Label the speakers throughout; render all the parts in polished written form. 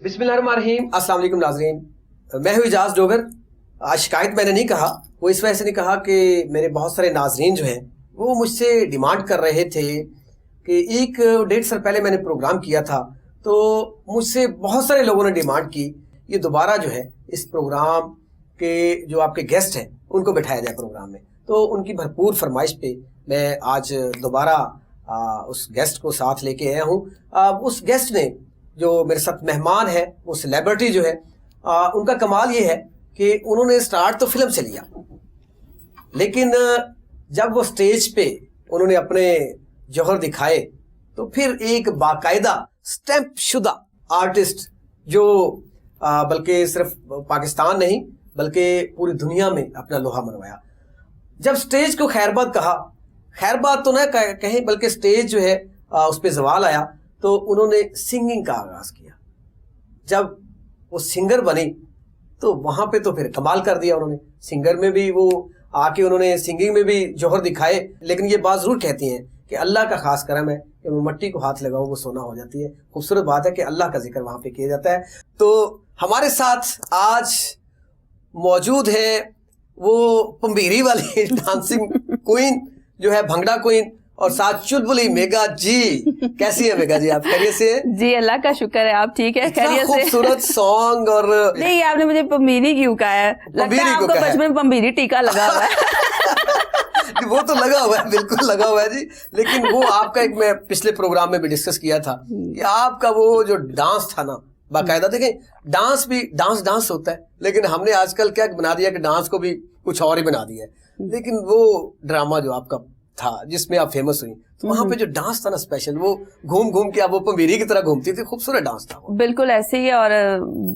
Speaker 1: बिस्मिल्लाहिर्रहमानिर्रहीम। अस्सलाम वालेकुम नाज़रीन, मैं हूँ इजाज़ डोगर। आज शिकायत मैंने नहीं कहा, वो इस वजह से नहीं कहा कि मेरे बहुत सारे नाज़रीन जो हैं वो मुझसे डिमांड कर रहे थे कि 1-1.5 साल पहले मैंने प्रोग्राम किया था, तो मुझसे बहुत सारे लोगों ने डिमांड की ये दोबारा जो है इस प्रोग्राम के जो आपके गेस्ट हैं उनको बिठाया जाए प्रोग्राम में। तो उनकी भरपूर फरमाइश पे मैं आज दोबारा उस गेस्ट को साथ लेके आया हूँ। उस गेस्ट ने जो मेरे साथ मेहमान है वो सेलिब्रिटी जो है, उनका कमाल ये है कि उन्होंने स्टार्ट तो फिल्म से लिया, लेकिन जब वो स्टेज पे उन्होंने अपने जौहर दिखाए तो फिर एक बाकायदा स्टैंप शुदा आर्टिस्ट जो बल्कि सिर्फ पाकिस्तान नहीं बल्कि पूरी दुनिया में अपना लोहा मनवाया। जब स्टेज को खैरबाद कहा, खैरबाद तो ना कहें बल्कि स्टेज जो है उस पर जवाल आया, तो उन्होंने सिंगिंग का आगाज किया। जब वो सिंगर बनी तो वहां पे तो फिर कमाल कर दिया उन्होंने। सिंगर में भी वो आके उन्होंने सिंगिंग में भी जौहर दिखाए। लेकिन ये बात जरूर कहती हैं कि अल्लाह का खास करम है कि मैं मट्टी को हाथ लगाऊं वो सोना हो जाती है। खूबसूरत बात है कि अल्लाह का जिक्र वहां पे किया जाता है। तो हमारे साथ आज मौजूद है वो पंबीरी वाली डांसिंग क्वीन जो है, भंगड़ा क्वीन, और साथ चुलबुली मेगा जी। कैसी है मेगा जी, आप खैरियत से हैं?
Speaker 2: जी अल्लाह का शुक्र है, आप ठीक है? खैरियत से।
Speaker 1: खूबसूरत सॉन्ग। और
Speaker 2: नहीं, आपने मुझे पंबीरी क्यों कहा है? लगता है आपको बचपन में पंबीरी टीका लगा हुआ है।
Speaker 1: वो तो लगा हुआ है, बिल्कुल लगा हुआ है जी। लेकिन वो आपका एक मैं पिछले प्रोग्राम में भी डिस्कस किया था कि आपका वो जो डांस था ना, बाकायदा देखें डांस भी डांस होता है, लेकिन हमने आजकल क्या बना दिया कि डांस को भी कुछ और ही बना दिया है। लेकिन वो ड्रामा जो आपका था जिसमें आप फेमस हुई, तो वहां पे जो डांस था ना स्पेशल, वो घूम घूम के आप वो पंबीरी की तरह घूमती थी, खूबसूरत डांस था वो।
Speaker 2: बिल्कुल ऐसे ही है, और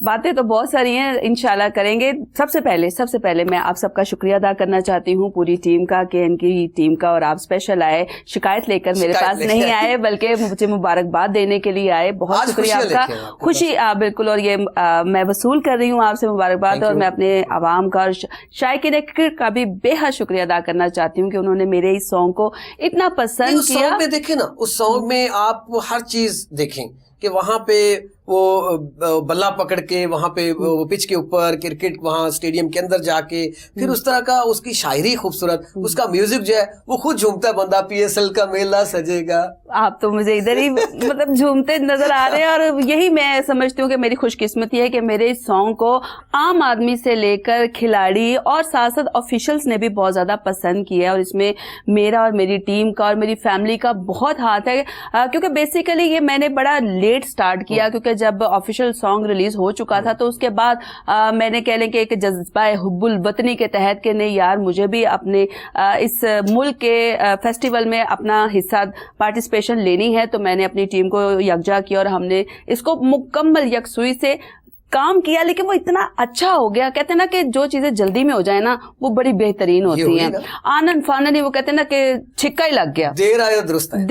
Speaker 2: बातें तो बहुत सारी हैं, इंशाल्लाह करेंगे। सबसे पहले मैं आप सबका शुक्रिया अदा करना चाहती हूँ पूरी टीम का, कि इनकी टीम का, और आप स्पेशल आए, शिकायत लेकर मेरे पास नहीं आए बल्कि मुझे मुबारकबाद देने के लिए आए। बहुत शुक्रिया आपका, खुशी बिल्कुल। और ये मैं वसूल कर रही हूँ आपसे मुबारकबाद, और मैं अपने आवाम का और शायकीन का भी बेहद शुक्रिया अदा करना चाहती हूँ कि उन्होंने मेरे इस सॉन्ग को इतना पसंद किया।
Speaker 1: सॉन्ग में देखें ना, उस सॉन्ग में आप वो हर चीज देखें कि वहां पे वो बल्ला पकड़ के वहां पे वो पिच के ऊपर क्रिकेट, वहां स्टेडियम के अंदर जाके फिर उस तरह का उसकी शायरी खूबसूरत, उसका म्यूजिक जो है वो खुद झूमता है बंदा, PSL का मेला सजेगा।
Speaker 2: आप तो मुझे इधर ही मतलब झूमते नजर आ रहे हैं, और यही मैं समझती हूँ कि मेरी खुशकिस्मती है कि मेरे इस सॉन्ग को आम आदमी से लेकर खिलाड़ी और साथ साथ ऑफिशियल्स ने भी बहुत ज्यादा पसंद किया है। और इसमें मेरा और मेरी टीम का और मेरी फैमिली का बहुत हाथ है, क्योंकि बेसिकली ये मैंने बड़ा लेट स्टार्ट किया, क्योंकि जब ऑफिशियल सॉन्ग रिलीज हो चुका था तो उसके बाद मैंने कह लें कि एक जज्बा हुब्बुल वतनी के तहत कि नहीं यार, मुझे भी अपने इस मुल्क के फेस्टिवल में अपना हिस्सा पार्टिसिपेशन लेनी है। तो मैंने अपनी टीम को यकजा किया और हमने इसको मुकम्मल यकसुई से काम किया। लेकिन वो इतना अच्छा हो गया, कहते हैं ना कि जो चीजें जल्दी में हो जाए ना वो बड़ी बेहतरीन होती हैं। आनंद फानन, वो कहते हैं ना कि छिक्का ही लग गया।
Speaker 1: देर आया दुरुस्त है।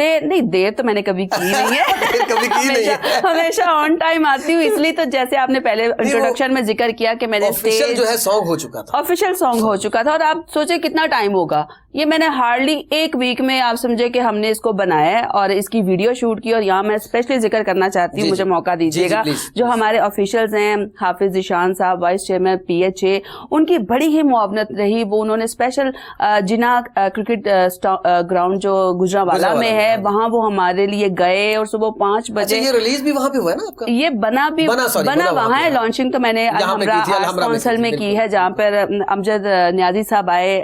Speaker 2: देर तो मैंने कभी की नहीं है।
Speaker 1: कभी की नहीं है।
Speaker 2: हमेशा ऑन टाइम आती हूँ। इसलिए तो जैसे आपने पहले इंट्रोडक्शन में जिक्र किया कि मैंने
Speaker 1: ऑफिशियल जो है सॉन्ग हो चुका था,
Speaker 2: ऑफिशियल सॉन्ग हो चुका था, और आप सोचे कितना टाइम होगा। ये मैंने हार्डली 1 वीक में, आप समझे कि हमने इसको बनाया है और इसकी वीडियो शूट की। और यहाँ मैं स्पेशली जिक्र करना चाहती हूँ, मुझे मौका दीजिएगा। जो हमारे ऑफिशियल्स हैं, हाफिज ज़ीशान साहब, वाइस चेयरमैन PHA, उनकी बड़ी ही मुआवनत रही। वो उन्होंने स्पेशल जिना क्रिकेट ग्राउंड जो गुजरांवाला में है, वहाँ वो हमारे लिए गए और सुबह 5 बजे।
Speaker 1: ये रिलीज भी वहाँ पे हुआ है ना आपका?
Speaker 2: ये बना वहाँ है। लॉन्चिंग तो मैंने कौंसल में की है, जहाँ पर अमजद न्याजी साहब आए,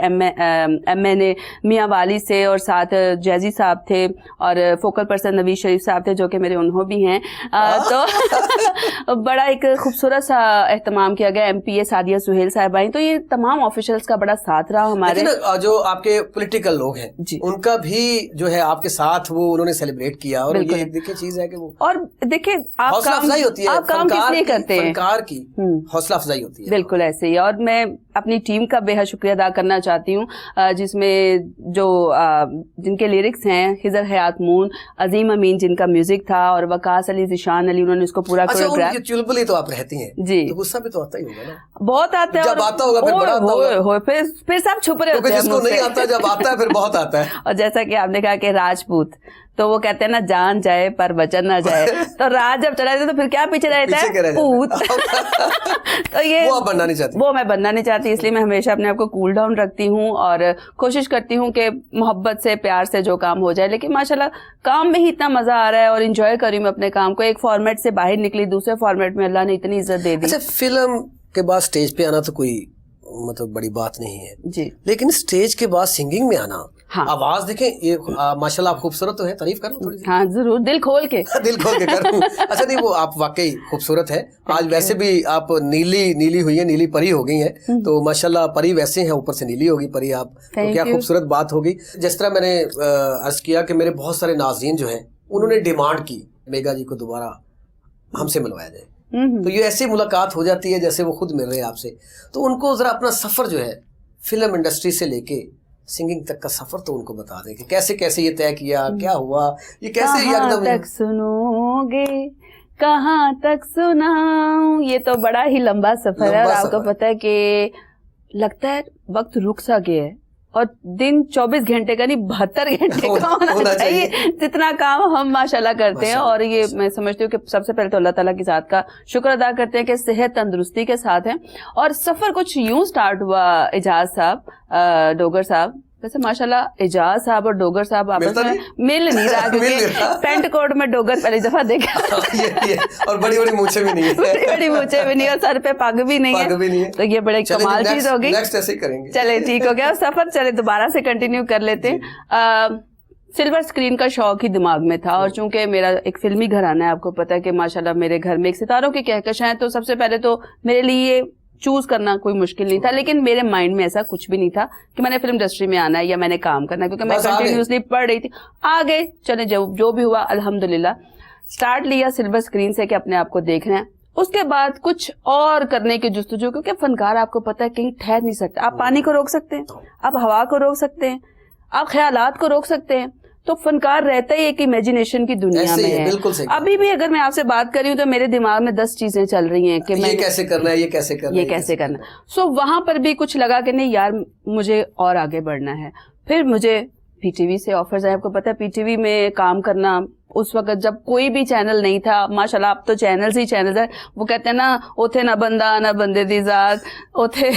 Speaker 2: MA ने मियाँ वाली से, और साथ जैजी साहब थे, और फोकल पर्सन नवीज शरीफ साहब थे जो कि मेरे उन्हों भी हैं। तो बड़ा एक खूबसूरत सा एहतमाम किया गया। MPA सादिया सुहेल साहब आई, तो ये तमाम ऑफिशियल्स का बड़ा साथ रहा हमारे।
Speaker 1: जो आपके पॉलिटिकल लोग हैं उनका भी जो है आपके साथ वो उन्होंने सेलिब्रेट किया। और ये देखिए चीज है कि वो, और
Speaker 2: देखिए आप
Speaker 1: हौसला अफजाई होती है,
Speaker 2: आप काम किस लिए करते हैं,
Speaker 1: फनकार की हौसला अफजाई होती है।
Speaker 2: बिल्कुल ऐसे ही। और मैं अपनी टीम का बेहद शुक्रिया अदा करना चाहती हूँ, जिसमें जो जिनके लिरिक्स हैं, हिजर हयात मून, अजीम अमीन जिनका म्यूजिक था, और वकास अली, ज़िशान अली, उन्होंने इसको पूरा कोरियोग्राफ।
Speaker 1: चुलबुली तो आप रहती हैं
Speaker 2: जी,
Speaker 1: तो गुस्सा भी तो आता ही होगा ना?
Speaker 2: बहुत आता है।
Speaker 1: जब आता होगा फिर बड़ा आता होगा।
Speaker 2: फिर सब छुप रहे होते हैं।
Speaker 1: जिसको नहीं आता, जब आता है फिर बहुत आता है।
Speaker 2: और जैसा कि आपने कहा कि राजपूत, तो वो कहते हैं ना जान जाए पर वचन ना जाए, तो रात जब चला जाता है तो फिर क्या पीछे रहता है, भूत। तो ये
Speaker 1: वो बनना नहीं चाहती,
Speaker 2: वो मैं बनना नहीं चाहती, इसलिए मैं हमेशा अपने आप को कूल डाउन रखती हूँ और कोशिश करती हूँ कि मोहब्बत से प्यार से जो काम हो जाए। लेकिन माशाल्लाह काम में ही इतना मजा आ रहा है और इंजॉय कर रही हूँ मैं अपने काम को। एक फॉर्मेट से बाहर निकली, दूसरे फॉर्मेट में अल्लाह ने इतनी इज्जत दे दी।
Speaker 1: अच्छा, फिल्म के बाद स्टेज पे आना तो कोई मतलब बड़ी बात नहीं है
Speaker 2: जी,
Speaker 1: लेकिन स्टेज के बाद सिंगिंग में आना,
Speaker 2: हाँ।
Speaker 1: आवाज देखें, ये माशाल्लाह आप खूबसूरत तो है, तारीफ करूं थोड़ी सी?
Speaker 2: हाँ जरूर, दिल खोल के
Speaker 1: दिल खोल के करूं। अच्छा नहीं, वो आप वाकई खूबसूरत है। आज वैसे भी आप नीली हुई है, नीली परी हो गई हैं, तो माशाल्लाह परी वैसे हैं, ऊपर से नीली होगी परी आप, तो क्या खूबसूरत बात होगी। जिस तरह मैंने अर्ज किया कि मेरे बहुत सारे नाज़रीन जो हैं उन्होंने डिमांड की मेगा जी को दोबारा हमसे मिलवाया जाए, तो ये ऐसी मुलाकात हो जाती है जैसे वो खुद मिल रहे हैं आपसे। तो उनको जरा अपना सफर जो है फिल्म इंडस्ट्री से लेके सिंगिंग तक का सफर तो उनको बता दें कि कैसे कैसे ये तय किया, क्या हुआ, ये कैसे
Speaker 2: कहाँ तक सुनोगे, कहाँ तक सुनाऊं, ये तो बड़ा ही लंबा सफर है। और आपको पता है कि लगता है वक्त रुक सा गया है और दिन 24 घंटे का नहीं 72 घंटे का होना चाहिए, जितना काम हम माशाल्लाह करते हैं। और ये मैं समझती हूँ कि सबसे पहले तो अल्लाह ताला की ज़ात का शुक्र अदा करते हैं कि सेहत तंदुरुस्ती के साथ है। और सफर कुछ यूं स्टार्ट हुआ, एजाज साहब, डोगर साहब, वैसे माशाल्लाह एजाज साहब और डोगर साहब आपस में मिल नहीं रहा, क्योंकि पेंट कोट में डोगर पहली दफा देखा
Speaker 1: ये और बड़ी बड़ी मूछें भी नहीं है,
Speaker 2: बड़ी मूछें भी नहीं और सर पे पग भी नहीं है, तो ये बड़े कमाल चीज हो गई।
Speaker 1: नेक्स्ट ऐसे ही करेंगे,
Speaker 2: चले ठीक हो गया सफर, चले दोबारा से कंटिन्यू कर लेते हैं। सिल्वर स्क्रीन का शौक ही दिमाग में था और चूंकि मेरा एक फिल्मी घराना है, आपको पता है कि माशाल्लाह मेरे घर में एक सितारों की कहकश है, तो सबसे पहले तो मेरे लिए चूज करना कोई मुश्किल नहीं था। लेकिन मेरे माइंड में ऐसा कुछ भी नहीं था कि मैंने फिल्म इंडस्ट्री में आना है या मैंने काम करना है, क्योंकि मैं कंटिन्यूसली पढ़ रही थी। आगे चले जो भी हुआ अल्हम्दुलिल्लाह, स्टार्ट लिया सिल्वर स्क्रीन से कि अपने आप को देखना है। उसके बाद कुछ और करने की जुस्तजू, क्योंकि फनकार आपको पता है कहीं ठहर नहीं सकता। आप पानी को रोक सकते हैं, आप हवा को रोक सकते हैं, आप ख्यालात को रोक सकते हैं, तो फनकार रहता ही एक इमेजिनेशन की दुनिया में है। अभी भी अगर मैं आपसे बात कर रही हूँ तो मेरे दिमाग में 10 चीजें चल रही हैं कि
Speaker 1: ये कैसे करना है, ये कैसे करना है,
Speaker 2: ये कैसे करना है। सो वहां पर भी कुछ लगा कि नहीं यार मुझे और आगे बढ़ना है। फिर मुझे पीटीवी से ऑफर्स आए। आपको पता है पीटीवी में काम करना उस वक्त जब कोई भी चैनल नहीं था, माशाल्लाह अब तो चैनल्स ही चैनल्स है। वो कहते हैं ना, ओथे ना बंदा ना बंदे दी जात ओथे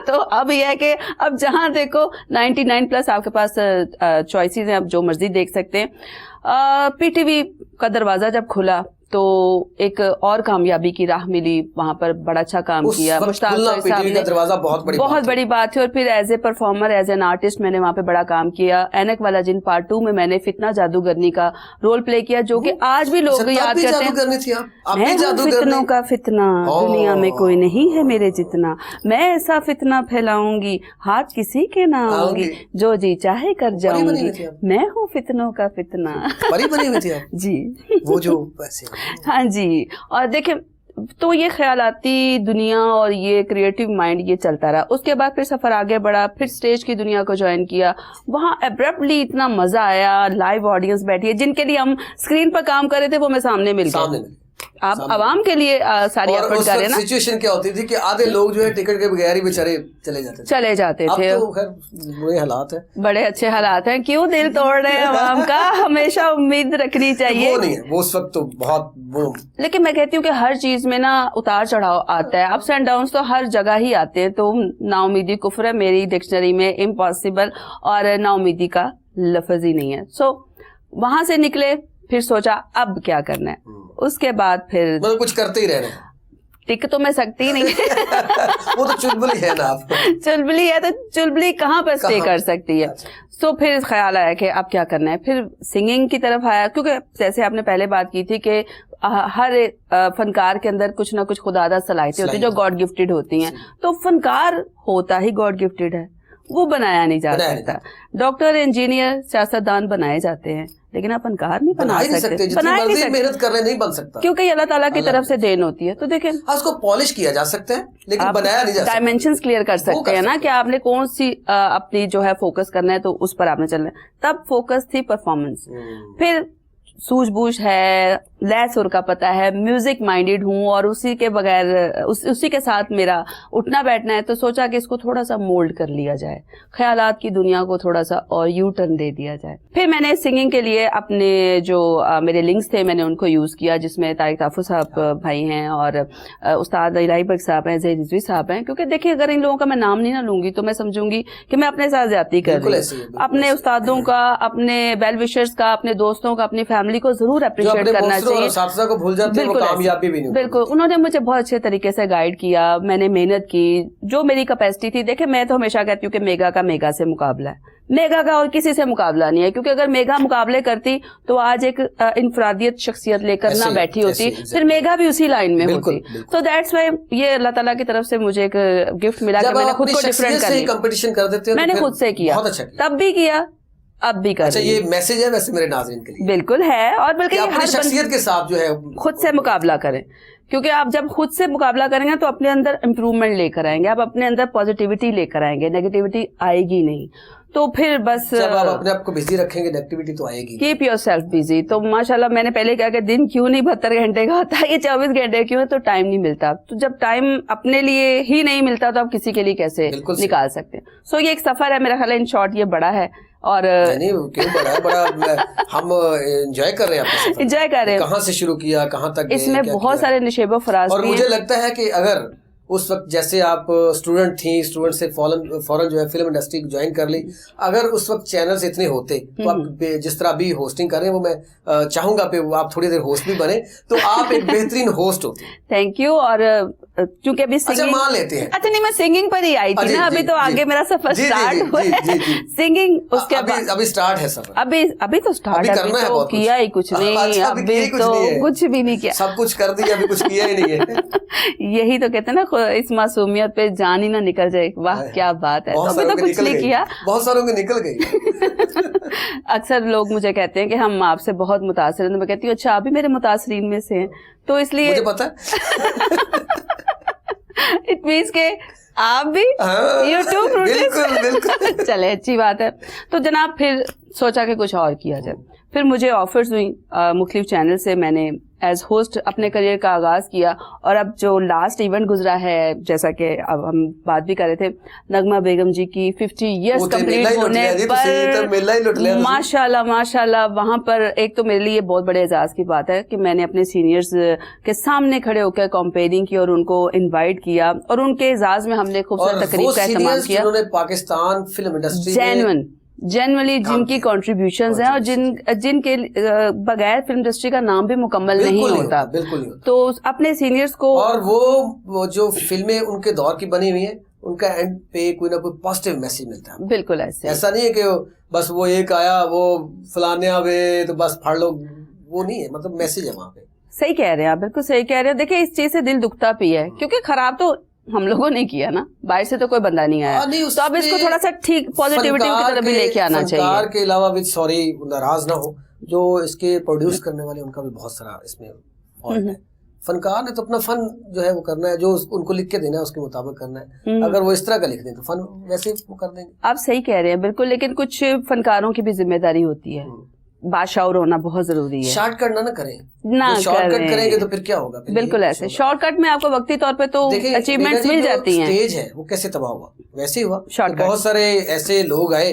Speaker 2: तो अब ये है कि अब जहां देखो 99+ आपके पास चॉइसेस हैं, आप जो मर्जी देख सकते हैं। पीटीवी का दरवाजा जब खुला तो एक और कामयाबी की राह मिली, वहां पर बड़ा अच्छा काम किया मुश्ताक साहब ने, बहुत बड़ी बात है। और फिर as a performer, as an artist मैंने वहां पे बड़ा काम किया। ऐनक वाला जिन पार्ट 2 में मैंने फितना जादूगरनी का रोल प्ले किया, जो कि आज भी लोग याद करते हैं। मैं हूँ फितनों का फितना, दुनिया में कोई नहीं है मेरे जितना, मैं ऐसा फितना फैलाऊंगी हाथ किसी के ना आऊंगी, जो जी चाहे कर जाऊंगी, मैं हूँ फितनों का फितना। जी
Speaker 1: वो जो
Speaker 2: हाँ जी। और देखें तो ये ख्यालाती दुनिया और ये क्रिएटिव माइंड ये चलता रहा। उसके बाद फिर सफर आगे बढ़ा, फिर स्टेज की दुनिया को ज्वाइन किया। वहाँ एब्रप्टली इतना मजा आया, लाइव ऑडियंस बैठी है, जिनके लिए हम स्क्रीन पर काम कर रहे थे वो मैं सामने मिल गया। आप आवाम के लिए सारी एफर्ट कर रहे हैं ना।
Speaker 1: सिचुएशन क्या होती थी कि आधे लोग जो है टिकट के बगैर ही बेचारे चले जाते थे।
Speaker 2: अब
Speaker 1: तो खैर बुरे हालात है,
Speaker 2: बड़े अच्छे हालात हैं। क्यों दिल तोड़ रहे हैं आवाम का, हमेशा उम्मीद रखनी चाहिए।
Speaker 1: वो नहीं है, वो उस वक्त तो बहुत वो।
Speaker 2: लेकिन मैं कहती हूँ कि हर चीज में ना उतार चढ़ाव आता है, अप्स एंड डाउन्स तो हर जगह ही आते हैं। तो नाउमीदी कुफ्र है मेरी डिक्शनरी में, इम्पॉसिबल और नाउमीदी का लफ्ज ही नहीं है। सो वहां से निकले, फिर सोचा अब क्या करना है। उसके बाद फिर
Speaker 1: मतलब कुछ करते ही रहना है,
Speaker 2: टिक तो मैं सकती नहीं
Speaker 1: वो तो चुलबुली है ना, आप
Speaker 2: चुलबुली है तो चुलबुली कहाँ पर स्टे कर सकती है। तो फिर ख्याल आया कि अब क्या करना है। फिर सिंगिंग की तरफ आया, क्योंकि जैसे आपने पहले बात की थी कि हर फनकार के अंदर कुछ ना कुछ खुदादा सलाहियतें होती है जो गॉड गिफ्टेड होती हैं। तो फनकार होता ही गॉड गिफ्टेड है, वो बनाया नहीं जा सकता। डॉक्टर, इंजीनियर, सियासतदान बनाए जाते हैं, लेकिन आप फनकार नहीं बना सकते,
Speaker 1: बना नहीं सकते, मेहनत कर रहे नहीं बन सकता,
Speaker 2: क्योंकि अल्लाह ताला की तरफ से देन होती है। तो देखें
Speaker 1: उसको पॉलिश किया जा सकता है लेकिन बनाया नहीं जा सकता।
Speaker 2: डायमेंशंस क्लियर कर सकते हैं ना कि आपने कौन सी अपनी जो है फोकस करना है, तो उस पर आपने चलना है। तब फोकस थी परफॉर्मेंस, फिर सूझबूझ है, लय सुर का पता है, म्यूजिक माइंडेड हूँ और उसी के बगैर उसी के साथ मेरा उठना बैठना है, तो सोचा कि इसको थोड़ा सा मोल्ड कर लिया जाए, ख्यालात की दुनिया को थोड़ा सा और यू टर्न दे दिया जाए। फिर मैंने सिंगिंग के लिए अपने जो मेरे लिंक्स थे मैंने उनको यूज़ किया, जिसमें तारिक ताफुर साहब भाई हैं और उस्ताद इलाही बख्श साहब हैं, ज़हीर रिजवी साहब हैं। क्योंकि देखिए अगर इन लोगों का मैं नाम नहीं ना लूंगी तो मैं समझूंगी कि मैं अपने साथ ज्यादती कर रही हूँ। अपने उस्तादों का, अपने वेल विशर्स का, अपने दोस्तों का, अपनी फैमिली को जरूर अप्रिशिएट करना चाहिए।
Speaker 1: को भूल जाते हैं, वो कामयाबी भी नहीं।
Speaker 2: बिल्कुल, उन्होंने मुझे बहुत अच्छे तरीके से गाइड किया, मैंने मेहनत की, जो मेरी कैपेसिटी थी। देखिए मैं तो हमेशा कहती हूँ कि मेगा का मेगा से मुकाबला है, मेगा का और किसी से मुकाबला नहीं है। क्योंकि अगर मेगा मुकाबले करती तो आज एक इनफरादियत शख्सियत लेकर ना बैठी होती, फिर मेगा भी उसी लाइन में होती। तो दैट्स वाई ये अल्लाह ताला की तरफ से मुझे एक गिफ्ट मिला कि मैंने खुद को डिफरेंट कर मैंने खुद से किया, तब भी किया, अब भी कर।
Speaker 1: अच्छा, ये मैसेज है वैसे मेरे नाज़रीन के लिए।
Speaker 2: बिल्कुल है, और बल्कि
Speaker 1: हर शख्सियत के साथ जो है
Speaker 2: खुद से मुकाबला करें, क्योंकि आप जब खुद से मुकाबला करेंगे तो अपने अंदर इम्प्रूवमेंट लेकर आएंगे, आप अपने अंदर पॉजिटिविटी लेकर आएंगे, नेगेटिविटी आएगी नहीं। तो फिर बस
Speaker 1: जब आप अपने आप को बिजी रखेंगे नेगेटिविटी तो आएगी।
Speaker 2: Keep your self busy. तो माशाल्लाह मैंने पहले कहा कि दिन क्यों नहीं 72 घंटे का होता है, ये 24 घंटे क्यों है, तो टाइम नहीं मिलता। तो जब टाइम अपने लिए ही नहीं मिलता तो आप किसी के लिए कैसे निकाल सकते हैं। सो ये एक सफर है, मेरा ख्याल है इन शॉर्ट ये बड़ा है और
Speaker 1: नहीं क्यों बड़ा है, बड़ा हम एंजॉय कर रहे हैं,
Speaker 2: एंजॉय कर रहे हैं।
Speaker 1: कहाँ से शुरू किया, कहाँ तक,
Speaker 2: इसमें बहुत सारे निशेबो फराज
Speaker 1: और मुझे लगता है कि अगर उस वक्त जैसे आप स्टूडेंट थी, स्टूडेंट से फौरन जो है फिल्म इंडस्ट्री ज्वाइन कर ली, अगर उस वक्त चैनल्स इतने होते तो आप जिस तरह भी होस्टिंग कर रहे हैं वो मैं चाहूंगा पे आप थोड़ी देर होस्ट भी बने तो आप एक बेहतरीन होस्ट होते।
Speaker 2: Thank you. और क्योंकि अभी
Speaker 1: अच्छा मान लेते हैं,
Speaker 2: अच्छा नहीं मैं सिंगिंग पर ही आई थी ना, अभी तो आगे मेरा सफर स्टार्ट हुआ है सिंगिंग, उसके बाद
Speaker 1: अभी स्टार्ट है सफर,
Speaker 2: अभी तो स्टार्ट है, अभी तो किया ही कुछ नहीं, अभी तो कुछ भी नहीं किया,
Speaker 1: सब कुछ कर दिया, अभी कुछ किया ही नहीं है।
Speaker 2: यही तो कहते हैं ना, इस मासूमियत पे जान ही ना निकल जाए। वाह क्या बात है, अभी तो कुछ नहीं किया,
Speaker 1: बहुत सारों की निकल गई।
Speaker 2: अक्सर लोग मुझे कहते हैं कि हम आपसे बहुत मुतासिर हैं, मैं कहती हूँ अच्छा अभी मेरे मुतासिरीन में से हैं, तो इसलिए
Speaker 1: मुझे पता है।
Speaker 2: इट मीन्स के आप भी यूट्यूब
Speaker 1: बिल्कुल
Speaker 2: चले अच्छी बात है। तो जनाब फिर सोचा कि कुछ और किया जाए, फिर मुझे ऑफर्स हुई मुख्तलिफ चैनल से, मैंने एज होस्ट अपने करियर का आगाज़ किया। और अब जो लास्ट इवेंट गुजरा है, जैसा कि अब हम बात भी कर रहे थे, नगमा बेगम जी की 50 ईयर्स कंप्लीट होने पर माशाल्लाह वहाँ पर एक तो मेरे लिए बहुत बड़े एजाज़ की बात है कि मैंने अपने सीनियर्स के सामने खड़े होकर कंपेयरिंग की और उनको इनवाइट किया और उनके एजाज़ में हमने खूबसूरत तकरीब का एहतमाम किया।
Speaker 1: पाकिस्तान फिल्म इंडस्ट्री
Speaker 2: जनरली जिनकी कॉन्ट्रीब्यूशंस हैं और जिनके बगैर फिल्म इंडस्ट्री का नाम भी मुकम्मल नहीं होता,
Speaker 1: बिल्कुल।
Speaker 2: तो अपने सीनियर्स को,
Speaker 1: और वो जो फिल्में उनके दौर की बनी हुई हैं उनका एंड पे कोई ना कोई पॉजिटिव मैसेज मिलता है।
Speaker 2: बिल्कुल ऐसा
Speaker 1: नहीं है कि बस वो एक आया वो फलाने आवे तो बस फाड़ लो, वो नहीं है, मतलब मैसेज है वहाँ पे।
Speaker 2: सही कह रहे हैं आप, बिल्कुल सही कह रहे हैं। देखिए इस चीज से दिल दुखता भी है क्योंकि खराब तो हम लोगों ने किया ना, बाहर से तो कोई बंदा नहीं आया, तो अब इसको थोड़ा सा ठीक पॉजिटिविटी की तरफ भी लेके आना चाहिए।
Speaker 1: फनकार के अलावा भी सॉरी नाराज ना हो, जो इसके प्रोड्यूस करने वाले उनका भी बहुत सारा इसमें फॉल्ट है। फनकार ने तो अपना फन जो है वो करना है, जो उनको लिख के देना है उसके मुताबिक करना है। अगर वो इस तरह का लिख दें तो फन वैसे वो कर देंगे।
Speaker 2: आप सही कह रहे हैं बिल्कुल, लेकिन कुछ फनकारों की भी जिम्मेदारी होती है, बाशाउर होना बहुत जरूरी है।
Speaker 1: शॉर्टकट ना करें, शॉर्टकट करेंगे तो फिर क्या होगा?
Speaker 2: बिल्कुल ऐसे शॉर्टकट में आपको वक्ती तौर पे तो अचीवमेंट्स मिल जाती हैं।
Speaker 1: स्टेज है वो कैसे तबाह हुआ, वैसे ही हुआ।
Speaker 2: शॉर्टकट
Speaker 1: बहुत सारे ऐसे लोग आए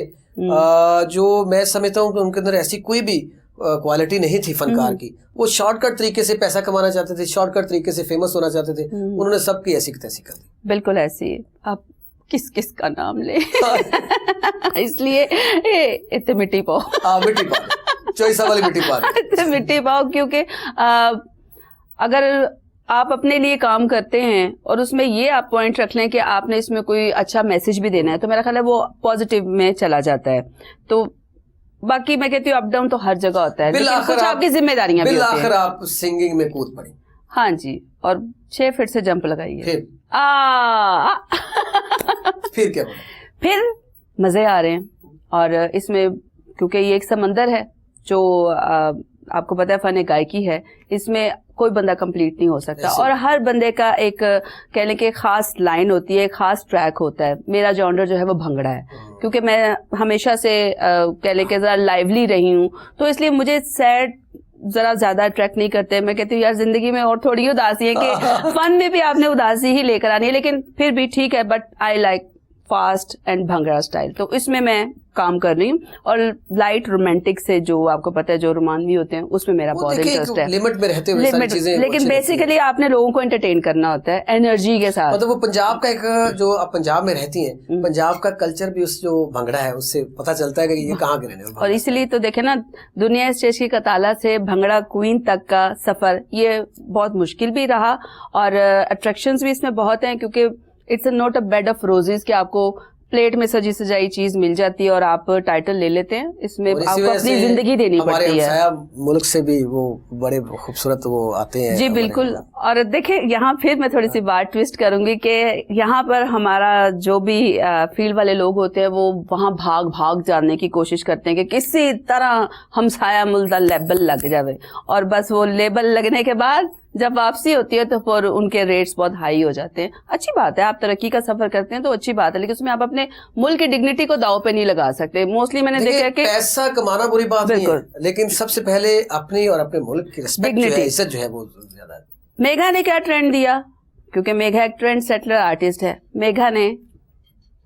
Speaker 1: जो मैं समझता हूँ कि उनके अंदर ऐसी कोई भी क्वालिटी नहीं थी फनकार की, वो शॉर्टकट तरीके से पैसा कमाना चाहते थे, शॉर्टकट तरीके से फेमस होना चाहते थे, उन्होंने सबकी ऐसी तैसी कर दी।
Speaker 2: बिल्कुल ऐसी। आप किस किस का नाम ले इसलिए इतने मिट्टी पाओ,
Speaker 1: मिट्टी पाओ चॉइस वाली
Speaker 2: मिट्टी पाओ, क्योंकि अगर आप अपने लिए काम करते हैं और उसमें ये आप पॉइंट रख लें कि आपने इसमें कोई अच्छा मैसेज भी देना है, तो मेरा ख्याल है वो पॉजिटिव में चला जाता है। तो बाकी मैं कहती हूँ अप डाउन तो हर जगह होता है, लेकिन कुछ आपकी जिम्मेदारियां भी होती हैं।
Speaker 1: आप सिंगिंग में कूद पड़ी।
Speaker 2: हाँ जी, और 6 फीट से जंप लगाइए।
Speaker 1: फिर क्या बोला?
Speaker 2: फिर मजे आ रहे हैं, और इसमें क्योंकि ये एक समंदर है जो आपको पता है फन गायकी है, इसमें कोई बंदा कंप्लीट नहीं हो सकता, और हर बंदे का एक कह लें कि खास लाइन होती है, एक खास ट्रैक होता है। मेरा जॉनर जो है वो भंगड़ा है, क्योंकि मैं हमेशा से कह लें कि जरा लाइवली रही हूँ, तो इसलिए मुझे सैड ذرا زیادہ اٹریکٹ نہیں کرتے. میں کہتی ہوں یار زندگی میں اور تھوڑی اداسی ہے کہ فن میں بھی آپ نے اداسی ہی لے کر آنی ہے, لیکن پھر بھی ٹھیک ہے. But I like fast and bhangra style, تو اس میں کام کر رہی ہوں. اور لائٹ رومانٹک سے جو آپ کو پتا ہے جو رومانوی ہوتے ہیں اس میں میرا بہت انٹرسٹ ہے,
Speaker 1: لمٹ میں رہتے ہوئے ساری چیزیں.
Speaker 2: لیکن بیسیکلی آپ نے لوگوں کو انٹرٹین کرنا ہوتا ہے انرجی کے ساتھ.
Speaker 1: مطلب وہ پنجاب کا ایک, جو آپ پنجاب میں رہتی ہیں, پنجاب کا کلچر بھی اس جو بھنگڑا ہے اس سے پتہ چلتا ہے کہ یہ کہاں کے رہنے والے.
Speaker 2: اور اس لیے تو دیکھیں نا, دنیا اسٹیج کی کتالہ سے بھنگڑا کوئین تک کا سفر یہ بہت مشکل بھی رہا, اور اٹریکشنز بھی اس میں بہت ہیں, کیونکہ it's not a bed of roses کہ آپ کو پلیٹ میں سجی سجائی چیز مل جاتی ہے اور آپ ٹائٹل لے لیتے ہیں. اس میں آپ کو اپنی زندگی دینی پڑتی ہے.
Speaker 1: ہمارے ملک سے بھی وہ بڑے خوبصورت وہ آتے ہیں.
Speaker 2: جی بالکل. اور دیکھیں یہاں پھر میں تھوڑی سی بات ٹویسٹ کروں گی کہ یہاں پر ہمارا جو بھی فیلڈ والے لوگ ہوتے ہیں وہ وہاں بھاگ جانے کی کوشش کرتے ہیں کہ کسی طرح ہمسایہ ملدہ لیبل لگ جاوے, اور بس وہ لیبل لگنے کے بعد جب واپسی ہوتی ہے تو پھر ان کے ریٹس بہت ہائی ہو جاتے ہیں. اچھی بات ہے, آپ ترقی کا سفر کرتے ہیں تو اچھی بات ہے, لیکن اس میں آپ اپنے ملک کی ڈگنیٹی کو داؤ پہ نہیں لگا سکتے. موسٹلی میں نے دیکھا کہ
Speaker 1: پیسہ کمانا بری بات نہیں ہے, لیکن سب سے پہلے اپنی اور اپنے ملک کی رسپیکٹ جو ہے, عزت جو ہے وہ زیادہ ہے.
Speaker 2: میگھا نے کیا ٹرینڈ دیا, کیونکہ میگھا ایک ٹرینڈ سیٹلر آرٹسٹ ہے. میگھا نے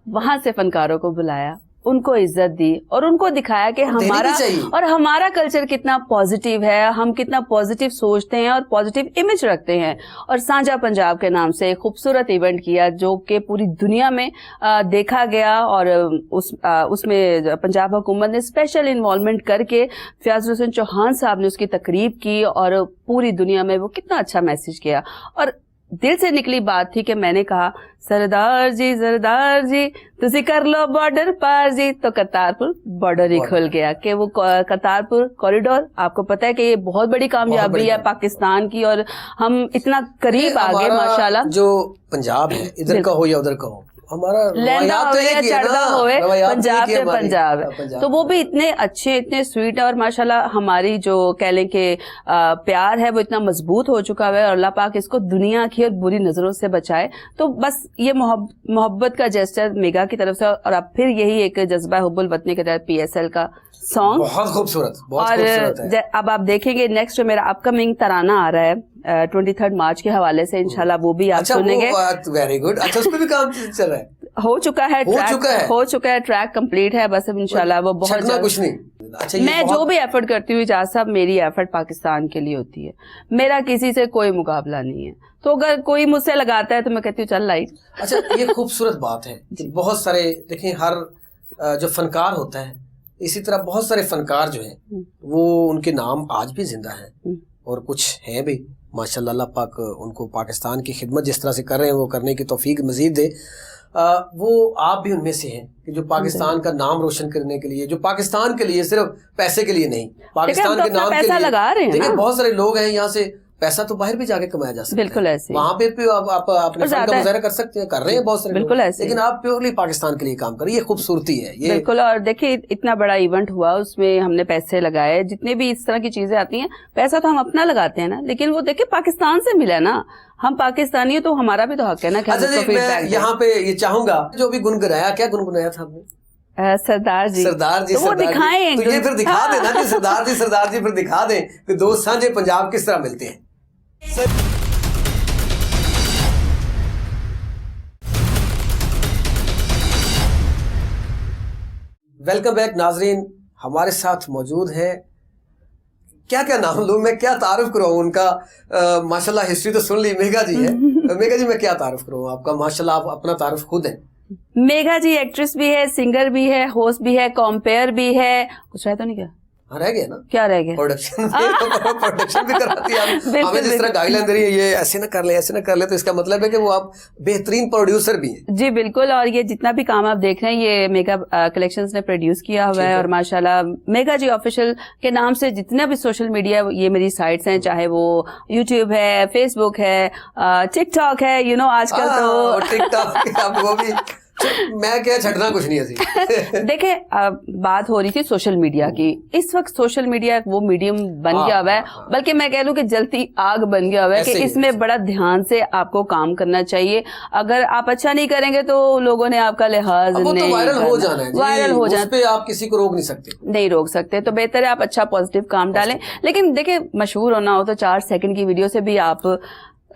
Speaker 2: وہاں سے فنکاروں کو بلایا, ان کو عزت دی اور ان کو دکھایا کہ ہمارا کلچر کتنا پازیٹیو ہے, ہم کتنا پازیٹیو سوچتے ہیں اور پازیٹیو امیج رکھتے ہیں. اور سانجا پنجاب کے نام سے ایک خوبصورت ایونٹ کیا جو کہ پوری دنیا میں دیکھا گیا, اور اس میں پنجاب حکومت نے اسپیشل انوالومنٹ کر کے فیاض حسین چوہان صاحب نے اس کی تقریب کی, اور پوری دنیا میں وہ کتنا اچھا میسج کیا. اور دل سے نکلی بات تھی کہ میں نے کہا سردار جی تسی کر لو بارڈر پار جی, تو کرتارپور بارڈر ہی کھل گیا کہ وہ کرتارپور کوریڈور آپ کو پتا ہے کہ یہ بہت بڑی کامیابی ہے پاکستان کی, اور ہم اتنا قریب آ گئے ماشاءاللہ.
Speaker 1: جو پنجاب ہے ادھر کا ہو یا ادھر کا ہو, ہمارا
Speaker 2: لہندا ہوئے یا چڑھا ہوئے, پنجاب پہ پنجاب ہے, تو وہ بھی اتنے اچھے اتنے سویٹ ہے. اور ماشاءاللہ ہماری جو کہہ لیں کہ پیار ہے وہ اتنا مضبوط ہو چکا ہے, اور اللہ پاک اس کو دنیا کی اور بری نظروں سے بچائے. تو بس یہ محبت کا جیسچر میگا کی طرف سے, اور اب پھر یہی ایک جذبہ حب الوطنی کے تحت PSL کا سانگ
Speaker 1: بہت خوبصورت.
Speaker 2: اور اب آپ دیکھیں گے نیکسٹ جو میرا اپ کمنگ ترانہ آ رہا ہے 23 مارچ کے حوالے سے, انشاءاللہ وہ بھی آپ سنیں گے.
Speaker 1: Very good. اچھا اس پہ بھی کام چل رہا ہے,
Speaker 2: ہو چکا ہے ٹریک کمپلیٹ ہے بس. اب انشاءاللہ وہ بہت
Speaker 1: کچھ نہیں.
Speaker 2: میں جو بھی ایفرٹ کرتی ہوں اجاز صاحب, میری ایفرٹ پاکستان کے لیے ہوتی ہے, میرا کسی سے کوئی مقابلہ نہیں ہے. تو اگر کوئی مجھ سے لگاتا ہے تو میں کہتی ہوں چل لائٹ.
Speaker 1: اچھا یہ خوبصورت بات ہے کہ بہت سارے دیکھیں, ہر جو فنکار ہوتا ہے اسی طرح بہت سارے فنکار جو ہیں وہ ان کے نام آج بھی زندہ ہیں, اور کچھ ہیں بھی ماشاءاللہ. اللہ پاک ان کو پاکستان کی خدمت جس طرح سے کر رہے ہیں وہ کرنے کی توفیق مزید دے. وہ آپ بھی ان میں سے ہیں کہ جو پاکستان کا نام روشن کرنے کے لیے, جو پاکستان کے لیے صرف پیسے کے لیے نہیں, پاکستان کے نام کے لیے. دیکھیں بہت سارے لوگ ہیں یہاں سے پیسہ تو باہر بھی جا کے کمایا جا سکتا ہے,
Speaker 2: بالکل ایسے
Speaker 1: وہاں پہ آپ اپنے فن کا مظاہرہ کر سکتے ہیں, کر رہے ہیں بہت سارے
Speaker 2: بالکل ایسے,
Speaker 1: لیکن آپ پیورلی پاکستان کے لیے کام کریں. یہ خوبصورتی ہے یہ
Speaker 2: بالکل. اور دیکھیں اتنا بڑا ایونٹ ہوا, اس میں ہم نے پیسے لگائے, جتنے بھی اس طرح کی چیزیں آتی ہیں پیسہ تو ہم اپنا لگاتے ہیں نا, لیکن وہ دیکھیں پاکستان سے ملا نا, ہم پاکستانی ہیں تو ہمارا بھی تو حق ہے نا.
Speaker 1: اچھا جی میں یہاں پہ یہ چاہوں گا جو بھی گنگنایا, کیا گنگنایا تھا آپ نے؟
Speaker 2: سردار جی وہ دکھائیں,
Speaker 1: تو یہ پھر دکھا دیں نا کہ سردار جی پھر دکھا دیں کہ دو سانجے پنجاب کس طرح ملتے ہیں. ویلکم بیک ناظرین, ہمارے ساتھ موجود ہیں, کیا نام لوں میں, کیا تعارف کراؤں ان کا. ماشاءاللہ ہسٹری تو سن لی, میگا جی ہے. میگا جی میں کیا تعارف کروں آپ کا, ماشاءاللہ آپ اپنا تعارف خود ہیں.
Speaker 2: میگا جی ایکٹریس بھی ہے, سنگر بھی ہے, ہوسٹ بھی ہے, کمپیئر بھی ہے, کچھ رہ تو نہیں کیا
Speaker 1: رہ گیا نا,
Speaker 2: کیا رہ گیا,
Speaker 1: پروڈکشن بھی کراتی ہے ہمیں, جس طرح گائیڈ لائن دے رہی ہے یہ ایسے نہ کر لے, تو اس کا مطلب ہے کہ وہ آپ بہترین پروڈیوسر بھی ہیں.
Speaker 2: جی بالکل. اور یہ جتنا بھی کام آپ دیکھ رہے ہیں یہ میگا کلیکشنز نے پروڈیوس کیا ہوا ہے, اور ماشاءاللہ میگا جی آفیشیل کے نام سے جتنا بھی سوشل میڈیا یہ میری سائٹس ہیں, چاہے وہ یوٹیوب ہے, فیس بک ہے, ٹک ٹاک ہے, آج کل تو
Speaker 1: ٹک ٹاک وہ بھی मैं क्या छटना कुछ नहीं है।
Speaker 2: देखिए बात हो रही थी सोशल मीडिया की। इस वक्त सोशल मीडिया वो मीडियम बन गया हुआ है, बल्कि मैं कह लूं कि जलती आग बन गया हुआ है कि इसमें बड़ा ध्यान से आपको काम करना चाहिए। अगर आप अच्छा नहीं करेंगे तो लोगों ने आपका लिहाज नहीं,
Speaker 1: तो वायरल हो जाना है,
Speaker 2: वायरल हो जाना,
Speaker 1: उस पे आप किसी को रोक नहीं सकते,
Speaker 2: नहीं रोक सकते। तो बेहतर है आप अच्छा पॉजिटिव काम डालें। लेकिन देखिए मशहूर होना हो तो 4 सेकंड की वीडियो से भी आप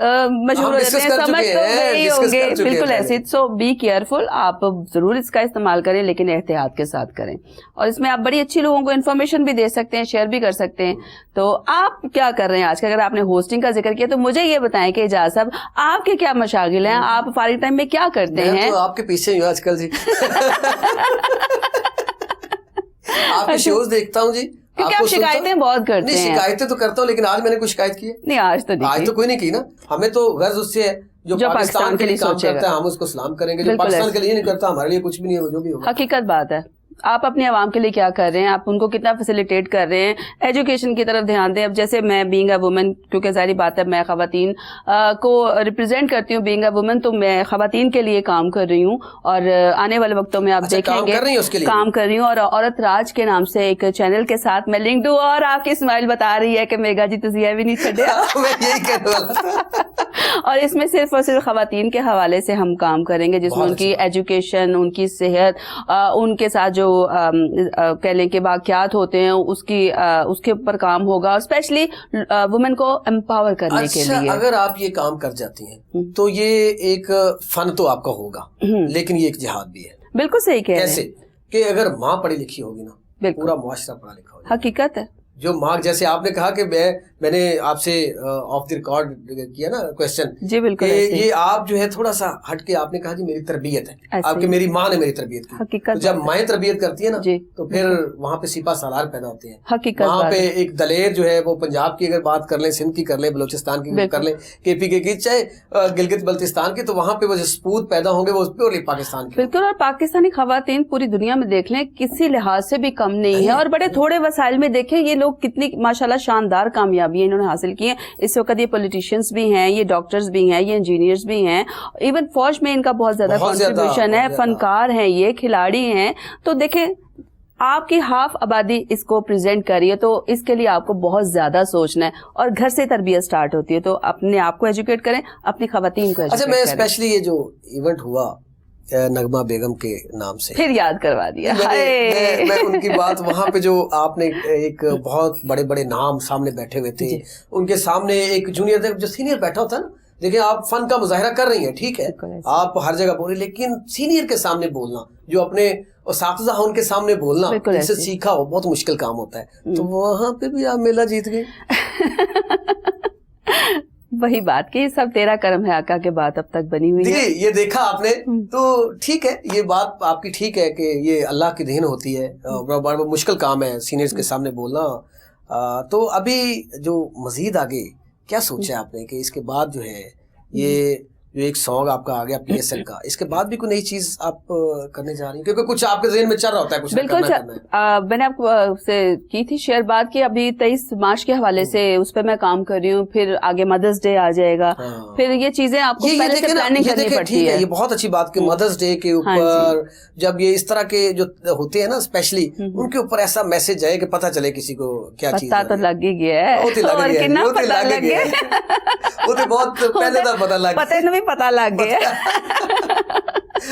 Speaker 2: मशहूर हो जाते हैं, समझ तो गए होंगे, बिल्कुल ऐसे। सो बी केयरफुल, आप जरूर इसका इस्तेमाल करें लेकिन एहतियात के साथ करें। और इसमें आप बड़ी अच्छी लोगों को इन्फॉर्मेशन भी दे सकते हैं, शेयर भी कर सकते हैं। तो आप क्या कर रहे हैं आज का? अगर आपने होस्टिंग का जिक्र किया तो मुझे ये बताएं कि एजाज साहब आपके क्या मशागिल हैं, आप फारिग टाइम में क्या करते हैं?
Speaker 1: तो आपके पीछे ही हूँ आजकल जी। आपके शोज देखता हूँ जी,
Speaker 2: क्योंकि आप शिकायतें बहुत करते हैं।
Speaker 1: शिकायतें तो करता हूँ, लेकिन आज मैंने कुछ शिकायत की है?
Speaker 2: नहीं, आज तो
Speaker 1: कोई नहीं की ना। हमें तो गर्ज उससे है जो पाकिस्तान के लिए काम करता है, हम उसको सलाम करेंगे। जो पाकिस्तान के लिए नहीं करता, हमारे लिए कुछ भी नहीं है, जो भी होगा।
Speaker 2: हकीकत बात है। आप अपने आवाम के लिए क्या कर रहे हैं, आप उनको कितना फैसिलिटेट कर रहे हैं, एजुकेशन की तरफ ध्यान दें। अब जैसे मैं बीइंग अ वुमन, क्योंकि सारी बात है मैं खवातीन को रिप्रेजेंट करती हूँ बीइंग अ वुमन, तो मैं खवातीन के लिए काम कर रही हूँ। और आने वाले वक्तों में आप देखेंगे काम कर रही हूँ। और औरत राज के नाम से एक चैनल के साथ मैं लिंक्ड हूँ। और आपकी स्माइल बता रही है कि मेगा जी तुझे भी नहीं छड़े। और इसमें सिर्फ और सिर्फ खवातीन के हवाले से हम काम करेंगे, जिसमें उनकी एजुकेशन, उनकी सेहत, उनके साथ जो कह लें कि वाक़यात होते हैं उसके ऊपर काम होगा, और स्पेशली वुमेन को एम्पावर करने के लिए।
Speaker 1: अगर आप ये काम कर जाती हैं तो ये एक फन तो आपका होगा, लेकिन ये एक जिहाद भी है।
Speaker 2: बिल्कुल सही कह रहे हैं।
Speaker 1: कैसे कि अगर माँ पढ़ी लिखी होगी ना, पूरा मुआशरा पढ़ा लिखा होगा।
Speaker 2: हकीकत है।
Speaker 1: जो माँ, जैसे आपने कहा कि मैंने आपसे ऑफ द रिकॉर्ड किया ना क्वेश्चन,
Speaker 2: जी बिल्कुल,
Speaker 1: ये आप जो है थोड़ा सा हट के आपने कहा जी मेरी तरबियत है, आपके मेरी माँ ने मेरी तरबियत की।
Speaker 2: हकीकत,
Speaker 1: तो जब माएँ तरबियत करती है ना तो फिर वहाँ पे सिपा सालार पैदा होते हैं।
Speaker 2: हकीकत,
Speaker 1: वहाँ पे एक दलेर जो है वो पंजाब की अगर बात कर लें, सिंध की कर लें, बलोचिस्तान की कर लें, KPK की, चाहे गिलगित बल्तिस्तान की, तो वहाँ पे वो जो सपूत पैदा होंगे वो प्योरली पाकिस्तान की।
Speaker 2: बिल्कुल। और पाकिस्तानी खवातीन पूरी दुनिया में देख लें किसी लिहाज से भी कम नहीं है, और बड़े थोड़े वसाइल में देखें ये लोग कितनी माशाल्लाह शानदार कामयाबी इन्होंने हासिल की है। इस वक्त ये पॉलिटिशियंस भी हैं, ये डॉक्टर्स भी हैं, ये इंजीनियर्स भी हैं, इवन फौज में इनका बहुत ज्यादा कंट्रीब्यूशन है, फनकार हैं, ये खिलाड़ी हैं। तो देखें आपकी हाफ आबादी इसको प्रेजेंट करिए, तो इसके लिए आपको बहुत ज्यादा सोचना है, और घर से तरबियत स्टार्ट होती है। तो अपने आप को एजुकेट करें, अपनी खवातीन को एजुकेट करें।
Speaker 1: मैं स्पेशली ये जो इवेंट हुआ नगमा बेगम के नाम से
Speaker 2: फिर याद करवा दिया।
Speaker 1: मैं उनकी बात, वहां पे जो आपने एक बहुत बड़े बड़े नाम सामने बैठे हुए थे, उनके सामने एक जूनियर जो सीनियर बैठा होता ना, देखिए आप फन का मुजाहिरा कर रही हैं, ठीक है, आप हर जगह बोल रही, लेकिन सीनियर के सामने बोलना, जो अपने उस्ताद उनके सामने बोलना, इससे सीखा हो, बहुत मुश्किल काम होता है। तो वहां पे भी आप मेला जीत गए।
Speaker 2: वही बात कि सब तेरा कर्म है आका के बाद अब तक बनी हुई है।
Speaker 1: ये देखा आपने, तो ठीक है, ये बात आपकी ठीक है कि ये अल्लाह की देन होती है, बड़ा मुश्किल काम है सीनियर्स के सामने बोलना। तो अभी जो मजीद आगे क्या सोचा है आपने कि इसके बाद जो है ये जो एक सॉन्ग आपका आ गया PSL का, इसके बाद भी कोई नई चीज आप करने जा रही हैं? क्योंकि कुछ आपके ज़हन में चल रहा होता है, कुछ
Speaker 2: बिल्कुल मैंने आपको से की थी शेयर बात की, अभी 23 मार्च के हवाले से उस पर मैं काम कर रही हूँ। फिर आगे मदर्स डे आ जाएगा, फिर ये चीजें आपको पहले से प्लानिंग करनी पड़ती है।
Speaker 1: ये बहुत अच्छी बात कि मदर्स डे के ऊपर जब ये इस तरह के जो होते हैं ना, स्पेशली उनके ऊपर ऐसा मैसेज है कि पता चले किसी को क्या चीज।
Speaker 2: पता तो लग ही गया है,
Speaker 1: वो तो बहुत पहले तक
Speaker 2: पता लग गया।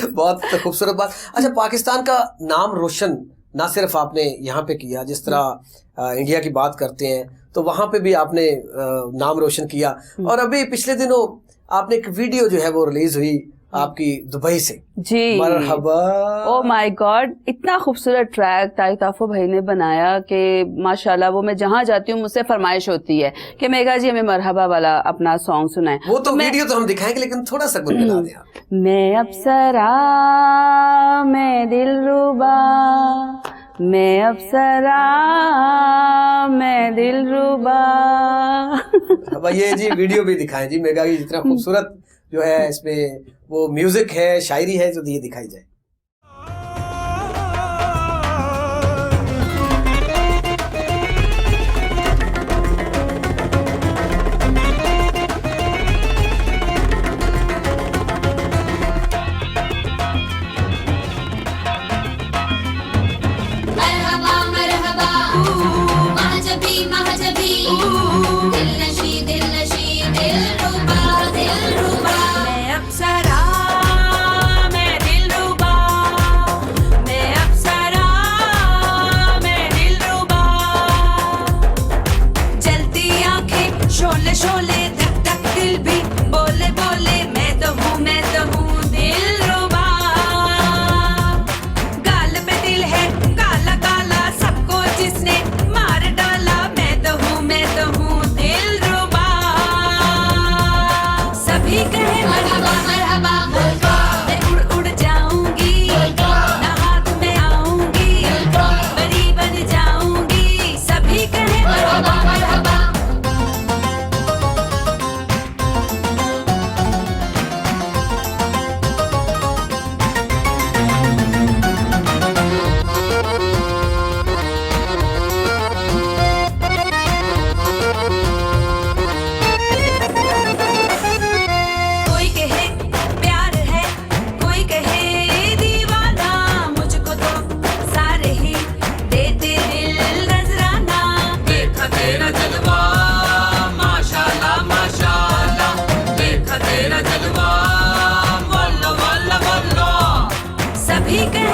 Speaker 1: बहुत खूबसूरत बात। अच्छा, पाकिस्तान का नाम रोशन ना सिर्फ आपने यहाँ पे किया, जिस तरह इंडिया की बात करते हैं तो वहां पे भी आपने नाम रोशन किया, और अभी पिछले दिनों आपने एक वीडियो जो है वो रिलीज हुई आपकी दुबई से।
Speaker 2: जी
Speaker 1: मरहबा,
Speaker 2: ओ माय गॉड, इतना खूबसूरत ट्रैक ताइताफो भाई ने बनाया कि माशाल्लाह, वो मैं जहाँ जाती हूँ मुझसे फरमाइश होती है कि मेगा जी हमें मरहबा वाला अपना सॉन्ग सुनाएं।
Speaker 1: वो तो वीडियो तो हम दिखाएंगे, लेकिन थोड़ा सा गुनगुना दें आप।
Speaker 2: मैं अप्सरा मैं दिलरुबा, मैं अप्सरा मैं दिलरुबा।
Speaker 1: अब ये जी वीडियो भी दिखाएं जी, मेगा की जितना खूबसूरत जो है इसमें वो म्यूजिक है, शायरी है, जो ये दिखाई जाए।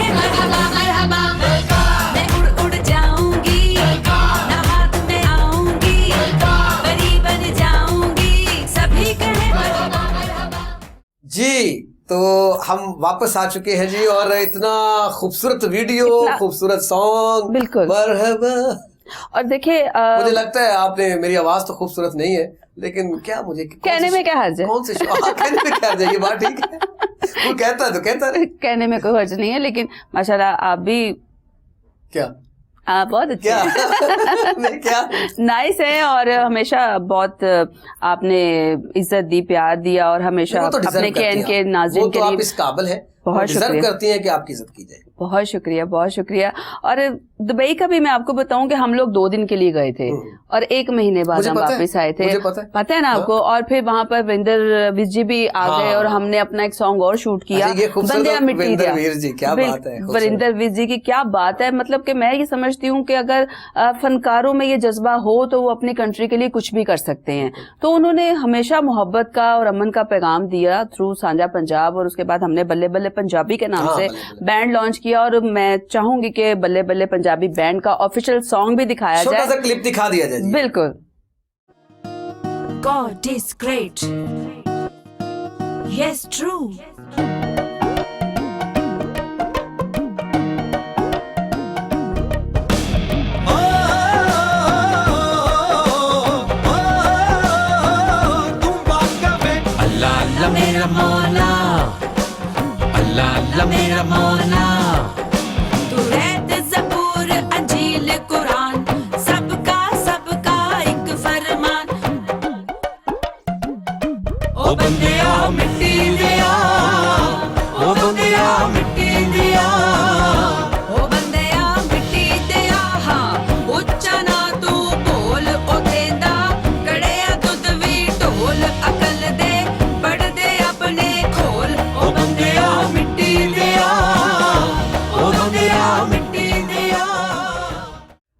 Speaker 3: कहे मरहबा मरहबा, मैं उड़ उड़ जाऊंगी, ना हाथ में आऊंगी, परी बन जाऊंगी, सभी कहे मरहबा मरहबा।
Speaker 1: जी, तो हम वापस आ चुके हैं जी, और इतना खूबसूरत वीडियो, खूबसूरत सॉन्ग,
Speaker 2: बिल्कुल।
Speaker 1: मरहबा।
Speaker 2: और देखिए
Speaker 1: मुझे लगता है आपने, मेरी आवाज तो खूबसूरत नहीं है, लेकिन क्या मुझे
Speaker 2: कहने में क्या हर्ज है?
Speaker 1: कौन से कहने में क्या हर्ज है, ये बात ठीक है, वो कहता है तो कहता रहे।
Speaker 2: कहने में कोई हर्ज नहीं है, लेकिन माशाल्लाह आप भी
Speaker 1: क्या
Speaker 2: आप बहुत अच्छे
Speaker 1: क्या
Speaker 2: हैं।
Speaker 1: मैं क्या
Speaker 2: नाइस है, और हमेशा बहुत आपने इज्जत दी, प्यार दिया, और हमेशा
Speaker 1: वो तो deserve
Speaker 2: अपने
Speaker 1: करती हैं
Speaker 2: के
Speaker 1: आप।
Speaker 2: नाज़रीन
Speaker 1: वो
Speaker 2: के
Speaker 1: तो आप
Speaker 2: लिए
Speaker 1: इस काबिल है,
Speaker 2: बहुत
Speaker 1: डिजर्व
Speaker 2: शुक्रिया।
Speaker 1: करती हैं कि आपकी इज्जत की जाए।
Speaker 2: बहुत शुक्रिया, बहुत शुक्रिया। और दुबई का भी मैं आपको बताऊं कि हम लोग 2 दिन के लिए गए थे और 1 महीने बाद
Speaker 1: मुझे
Speaker 2: हम
Speaker 1: पता है,
Speaker 2: वापस आए थे।
Speaker 1: मुझे पता है।
Speaker 2: ना आपको? और फिर वहां पर विंदर विज जी भी आ
Speaker 1: हाँ।
Speaker 2: गए और हमने अपना एक सॉन्ग और शूट किया,
Speaker 1: अच्छा, ये खूबसूरत
Speaker 2: बंदिया मिट्टी
Speaker 1: विंदर
Speaker 2: दिया।
Speaker 1: वीर जी, क्या बात है, खूबसूरत।
Speaker 2: वरिंदर विज जी की क्या बात है, मतलब कि मैं ये समझती हूँ कि अगर फनकारों में ये जज्बा हो तो वो अपनी कंट्री के लिए कुछ भी कर सकते हैं। तो उन्होंने हमेशा मोहब्बत का और अमन का पैगाम दिया थ्रू सांझा पंजाब, और उसके बाद हमने बल्ले बल्ले पंजाबी के नाम
Speaker 1: हाँ,
Speaker 2: से
Speaker 1: बल्ले बल्ले।
Speaker 2: बैंड लॉन्च किया, और मैं चाहूंगी कि बल्ले बल्ले पंजाबी बैंड का ऑफिशियल सॉन्ग भी दिखाया
Speaker 1: छोटा
Speaker 2: जाए।
Speaker 1: सा क्लिप दिखा दिया जाए जी।
Speaker 2: बिल्कुल।
Speaker 3: God is great. Yes, true.
Speaker 4: अल्लाह अल्लाह मेरा मौला, अल्लाह अल्लाह मेरा मौला।
Speaker 3: तू रहत ज़बूर अंजील कुरान, सबका सबका एक फरमान।
Speaker 4: ओ बंदिया मिट्टी दिया, ओ बंदिया मिट्टी दिया।
Speaker 3: ओ बंदिया मिट्टी दिया, हाँ उच्चा ना तू बोल, ओ देंदा कड़िया दुध भी ढोल। अकल दे पढ़ दे अपने खोल,
Speaker 4: ओ बंदिया मिट्टी दिया, ओ बंदिया मिट्टी दिया।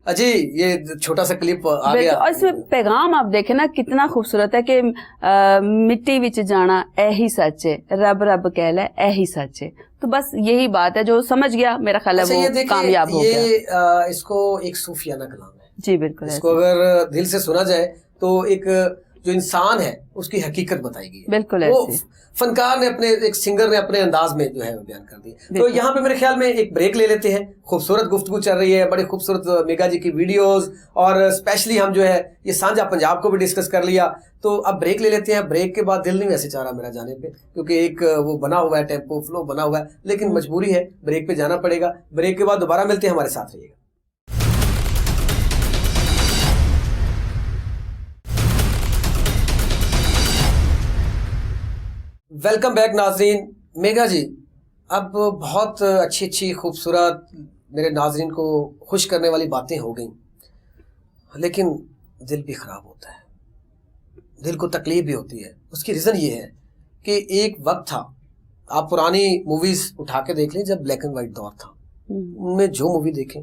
Speaker 1: अजी, ये छोटा सा क्लिप आ गया।
Speaker 2: और इसमें पैगाम आप देखें ना कितना खूबसूरत है कि मिट्टी विच जाना ऐही सच है, रब रब कह ले ऐही सच है। तो बस यही बात है, जो समझ गया मेरा ख्याल है
Speaker 1: अच्छा, ये
Speaker 2: वो
Speaker 1: देखिए,
Speaker 2: कामयाब हो गया।
Speaker 1: ये इसको एक सूफियाना कलाम है।
Speaker 2: जी बिल्कुल।
Speaker 1: इसको अगर दिल से सुना जाए तो एक जो इंसान है उसकी हकीकत बताई गई है।
Speaker 2: बिल्कुल
Speaker 1: वो
Speaker 2: ऐसे।
Speaker 1: फनकार ने अपने, एक सिंगर ने अपने अंदाज में जो है वो बयान कर दी। तो यहाँ पे मेरे ख्याल में एक ब्रेक ले लेते हैं। खूबसूरत गुफ्तगू चल रही है, बड़ी खूबसूरत मेगा जी की वीडियोस, और स्पेशली हम जो है ये सांझा पंजाब को भी डिस्कस कर लिया। तो अब ब्रेक ले लेते हैं। ब्रेक के बाद दिल नहीं वैसे चाह रहा मेरा जाने पे, क्योंकि एक वो बना हुआ है, टेम्पो फ्लो बना हुआ है, लेकिन मजबूरी है, ब्रेक पे जाना पड़ेगा। ब्रेक के बाद दोबारा मिलते हैं, हमारे साथ रहिएगा। वेलकम बैक नाजरीन। मेगा जी, अब बहुत अच्छी अच्छी खूबसूरत मेरे नाजरीन को खुश करने वाली बातें हो गई, लेकिन दिल भी ख़राब होता है, दिल को तकलीफ भी होती है। उसकी रीज़न ये है कि एक वक्त था, आप पुरानी मूवीज़ उठा के देख लें, जब ब्लैक एंड वाइट दौर था, उनमें जो मूवी देखें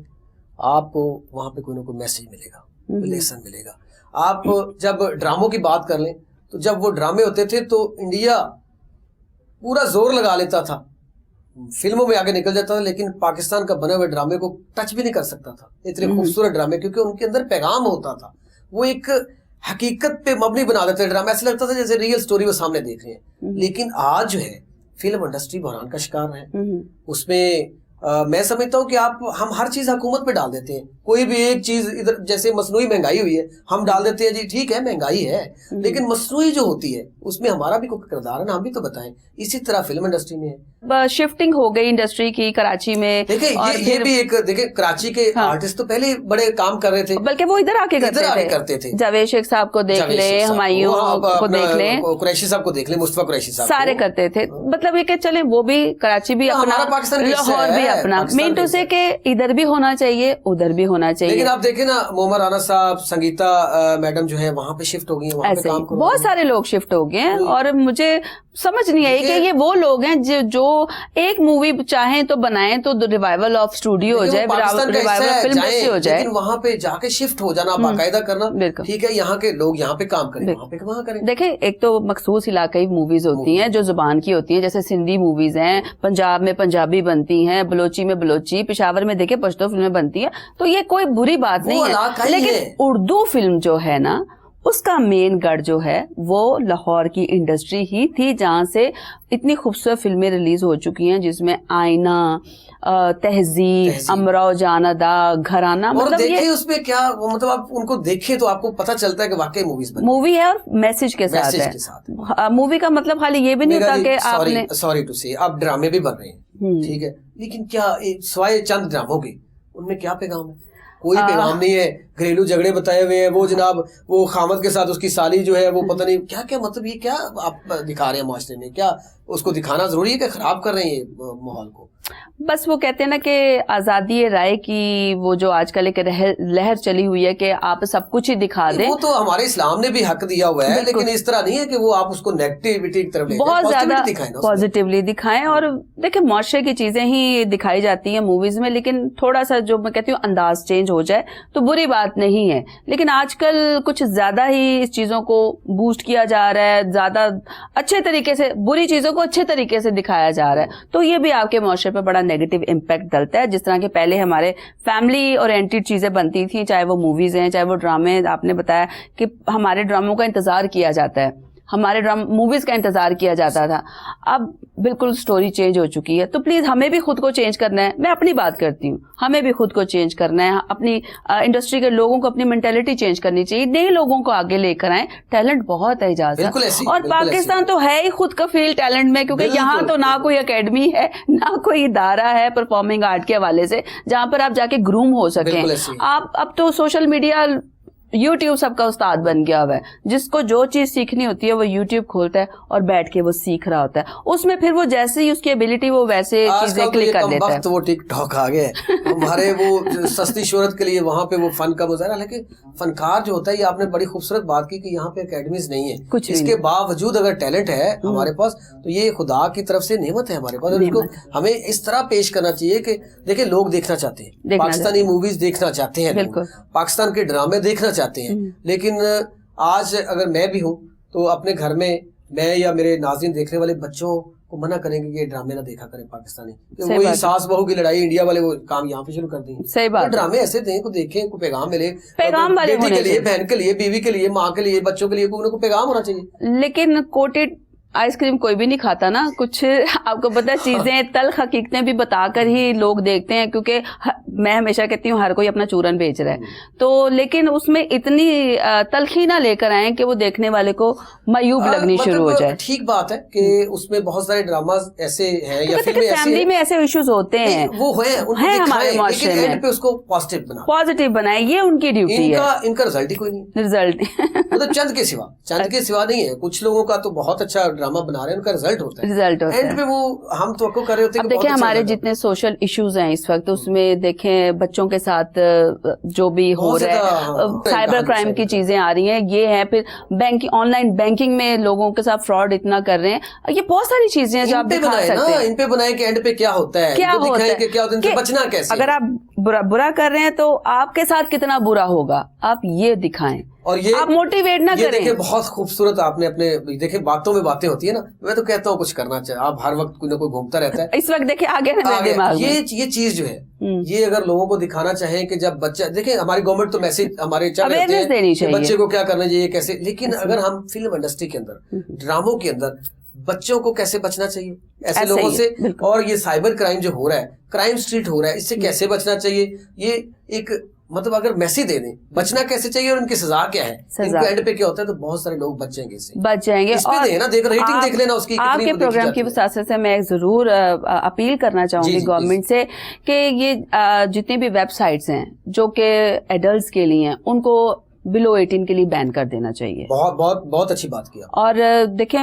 Speaker 1: आपको वहाँ पे कोई ना कोई मैसेज मिलेगा, लेसन मिलेगा। आप जब ड्रामों की बात कर लें, तो जब वो ड्रामे होते थे तो इंडिया पूरा जोर लगा लेता था, फिल्मों में आगे निकल जाता था, लेकिन पाकिस्तान का बने हुए ड्रामे को टच भी नहीं कर सकता था। इतने खूबसूरत ड्रामे, क्योंकि उनके अंदर पैगाम होता था, वो एक हकीकत पे मबनी बना देते थे ड्रामा। ऐसा लगता था जैसे रियल स्टोरी वो सामने देख रहे हैं। लेकिन आज जो है फिल्म इंडस्ट्री बहरान का शिकार है। उसमें मैं समझता हूँ कि हम हर चीज हुकूमत पे डाल देते हैं। कोई भी एक चीज इधर, जैसे मसनूई महंगाई हुई है, हम डाल देते हैं जी ठीक है महंगाई है, लेकिन मसनूई जो होती है उसमें हमारा भी कोई किरदार है ना, हम भी तो बताएं। इसी तरह फिल्म इंडस्ट्री में है,
Speaker 2: शिफ्टिंग हो गई इंडस्ट्री की कराची में।
Speaker 1: देखिए ये भी एक, देखिए कराची के आर्टिस्ट तो पहले बड़े काम कर रहे थे,
Speaker 2: बल्कि वो इधर आके करते थे। जावेद शेख साहब को देख ले, हुमायूं को देख ले,
Speaker 1: कुरैशी साहब को देख ले, मुस्तफा कुरैशी साहब
Speaker 2: सारे करते थे। मतलब ये कि चले वो भी, कराची भी अपना, लाहौर भी अपना, मीन टू से के इधर भी होना चाहिए उधर भी होना चाहिए।
Speaker 1: लेकिन आप देखें ना, मोहम्मद राना साहब, संगीता मैडम जो है वहाँ पे शिफ्ट हो गई हैं, वहाँ पे काम
Speaker 2: बहुत सारे लोग शिफ्ट हो गए हैं। और मुझे समझ नहीं आई कि ये वो लोग हैं जो एक मूवी चाहें तो बनाएं तो रिवाइवल ऑफ स्टूडियो हो जाए, रिवाइवल फिल्म जैसी हो जाए,
Speaker 1: लेकिन वहाँ पे जाके शिफ्ट हो जाना, बाकायदा करना, ठीक है, यहाँ के लोग यहाँ पे काम करें, वहाँ पे वहाँ करें।
Speaker 2: देखें, एक तो मखसूस इलाकाई मूवीज होती हैं जो जुबान की होती हैं, जैसे सिंधी मूवीज हैं, पंजाब में पंजाबी बनती हैं, बलोची में बलोची, पेशावर में देखे पश्तो फिल्में बनती है, तो ये कोई बुरी बात नहीं है, लेकिन उर्दू फिल्म जो है ना उसका मेन गढ़ जो है वो लाहौर की इंडस्ट्री ही थी, जहाँ से इतनी खूबसूरत फिल्में रिलीज हो चुकी हैं, जिसमें आईना, तहजीब, अमराव जानदा, घराना, मतलब ये
Speaker 1: उसमें क्या मतलब आप उनको देखें तो आपको पता चलता है कि वाकई
Speaker 2: मूवी है और मैसेज के साथ है। मूवी का मतलब खाली ये भी नहीं होता कि आपने,
Speaker 1: सॉरी टू से, आप ड्रामे भी बन रहे हैं, ठीक है, लेकिन क्या स्वाय चंद ड्रामों के उनमें क्या पैगाम है? कोई पैगाम नहीं है, घरेलू झगड़े बताए हुए हैं, वो जनाब वो खामद के साथ उसकी साली जो है वो पता नहीं क्या क्या, मतलब ये क्या आप दिखा रहे हैं माशरे में, क्या उसको दिखाना जरूरी है कि खराब कर रहे हैं ये माहौल को?
Speaker 2: बस वो कहते हैं ना कि आजादी राय की वो जो आजकल एक लहर चली हुई है कि आप सब कुछ ही दिखा दें,
Speaker 1: वो तो हमारे इस्लाम ने भी हक दिया हुआ है, लेकिन इस तरह नहीं है कि वो आप उसको नेगेटिविटी की तरफ ले जाएं,
Speaker 2: बहुत ज्यादा
Speaker 1: पॉजिटिवली
Speaker 2: दिखाएं। और देखिए मुआशरे की चीजें ही दिखाई जाती हैं मूवीज में, लेकिन थोड़ा सा जो मैं कहती हूँ अंदाज चेंज हो जाए तो बुरी बात नहीं है, लेकिन आजकल कुछ ज्यादा ही इस चीजों को बूस्ट किया जा रहा है, ज्यादा अच्छे तरीके से बुरी चीजों को अच्छे तरीके से दिखाया जा रहा है, तो ये भी आपके मुआशरे पर बड़ा नेगेटिव इम्पैक्ट डलता है। जिस तरह के पहले हमारे फैमिली ओरिएंटेड चीजें बनती थी, चाहे वो मूवीज हैं चाहे वो ड्रामे, आपने बताया कि हमारे ड्रामों का इंतजार किया जाता है, हमारे मूवीज का इंतजार किया जाता था, अब बिल्कुल स्टोरी चेंज हो चुकी है। तो प्लीज हमें भी खुद को चेंज करना है, मैं अपनी बात करती हूँ, हमें भी खुद को चेंज करना है, अपनी इंडस्ट्री के लोगों को अपनी मेंटेलिटी चेंज करनी चाहिए, नए लोगों को आगे लेकर आए, टैलेंट बहुत है इजाज़त, और पाकिस्तान तो है ही खुद का फील्ड टैलेंट में, क्योंकि यहाँ तो ना कोई एकेडमी है ना कोई इदारा है परफॉर्मिंग आर्ट के हवाले से जहाँ पर आप जाके ग्रूम हो सकें। आप अब तो सोशल मीडिया, यूट्यूब सबका उस्ताद बन गया हुआ है, जिसको जो चीज सीखनी होती है वो यूट्यूब खोलता है और बैठ के वो सीख रहा होता है, उसमें फिर वो जैसे ही उसकी एबिलिटी वो वैसे चीजें क्लिक कर लेता है।
Speaker 1: वो टिक टॉक आ गए हमारे वो सस्ती शोहरत के लिए, वहां पे वो फन का मुजाहरा, हालांकि फनकार जो होता है, ये आपने बड़ी खूबसूरत बात की कि यहाँ पे अकेडमीज नहीं है, कुछ इसके बावजूद अगर टैलेंट है हमारे पास तो ये खुदा की तरफ से नेमत है हमारे पास, और इसको हमें इस तरह पेश करना चाहिए कि देखिए लोग देखना चाहते हैं, पाकिस्तानी मूवीज देखना चाहते हैं, पाकिस्तान के ड्रामे देखना चाहते हैं, लेकिन आज अगर मैं भी हूँ तो अपने घर में मैं या मेरे नाज़रीन देखने वाले बच्चों को मना करेंगे कि ये ड्रामे ना देखा करें पाकिस्तानी, वही सास बहू की लड़ाई इंडिया वाले वो काम यहाँ पे शुरू कर दिए।
Speaker 2: सही बात,
Speaker 1: तो ड्रामे ऐसे दें को देखें, को पैगाम मिले,
Speaker 2: पैगाम वाले
Speaker 1: बेटी के लिए, बहन के लिए, बीवी के लिए, माँ के लिए, बच्चों के लिए, को पैगाम होना चाहिए।
Speaker 2: लेकिन कोटेड आइसक्रीम कोई भी नहीं खाता ना, कुछ आपको पता है चीजें तल्ख हकीकतें भी बताकर ही लोग देखते हैं, क्योंकि मैं हमेशा कहती हूँ हर कोई अपना चूरन बेच रहा है, तो लेकिन उसमें इतनी तलखी ना लेकर आए कि वो देखने वाले को मायूब लगनी शुरू हो जाए।
Speaker 1: ठीक बात है कि उसमें बहुत सारे ड्रामाज ऐसे हैं या
Speaker 2: फैमिली में ऐसे इश्यूज होते हैं,
Speaker 1: वो है
Speaker 2: हमारे मुआशरे में,
Speaker 1: पे उसको पॉजिटिव
Speaker 2: बनाए, ये उनकी ड्यूटी है।
Speaker 1: इनका रिजल्ट ही कोई नहीं,
Speaker 2: रिजल्ट
Speaker 1: मतलब चंद के सिवा नहीं है। कुछ लोगों का तो बहुत अच्छा ड्रामा बना रहे हैं, उनका रिजल्ट होता है, एंड पे वो हम तो कर रहे होते हैं।
Speaker 2: अब देखिए हमारे जितने सोशल इश्यूज हैं इस वक्त, उसमें देखें बच्चों के साथ जो भी हो रहा है, साइबर क्राइम की चीजें आ रही हैं, ये है, फिर बैंकिंग, ऑनलाइन बैंकिंग में लोगों के साथ फ्रॉड इतना कर रहे हैं, ये बहुत सारी चीजें हैं जो आप दिखा सकते हैं।
Speaker 1: इन पे बनाए कि एंड पे क्या होता है, क्या होता है, क्या होता है, इनसे बचना कैसे।
Speaker 2: अगर आप बुरा कर रहे हैं तो आपके साथ कितना बुरा होगा, आप ये दिखाएं,
Speaker 1: और ये
Speaker 2: आप मोटिवेट ना करें।
Speaker 1: देखिए बहुत खूबसूरत आपने अपने देखे, बातों में बातें होती है ना, मैं तो कहता हूँ कुछ करना चाहिए, आप हर वक्त कोई ना कोई घूमता रहता है।
Speaker 2: इस वक्त देखिए आगे
Speaker 1: ये चीज जो है, ये अगर लोगों को दिखाना चाहें कि जब बच्चा देखे, हमारी गवर्नमेंट तो मैसेज हमारे चल रहे हैं बच्चे को क्या करना चाहिए कैसे, लेकिन अगर हम फिल्म इंडस्ट्री के अंदर, ड्रामों के अंदर बच्चों को कैसे बचना चाहिए ऐसे लोगों से, और ये साइबर क्राइम जो हो रहा है, क्राइम स्ट्रीट हो रहा है, इससे कैसे बचना चाहिए, ये एक मतलब अगर मैसेज दे दें बचना कैसे चाहिए और उनकी सजा क्या है, इनको एंड पे क्या होता है, तो बहुत सारे लोग बच जाएंगे। और रेटिंग देख लेना उसकी। आपके
Speaker 2: प्रोग्राम की वजह से मैं जरूर अपील करना चाहूंगी गवर्नमेंट से कि ये जितनी भी वेबसाइट्स हैं जो कि एडल्ट्स के लिए हैं, उनको बिलो 18 के लिए बैन कर देना चाहिए।
Speaker 1: बहुत बहुत बहुत अच्छी बात किया।
Speaker 2: और देखें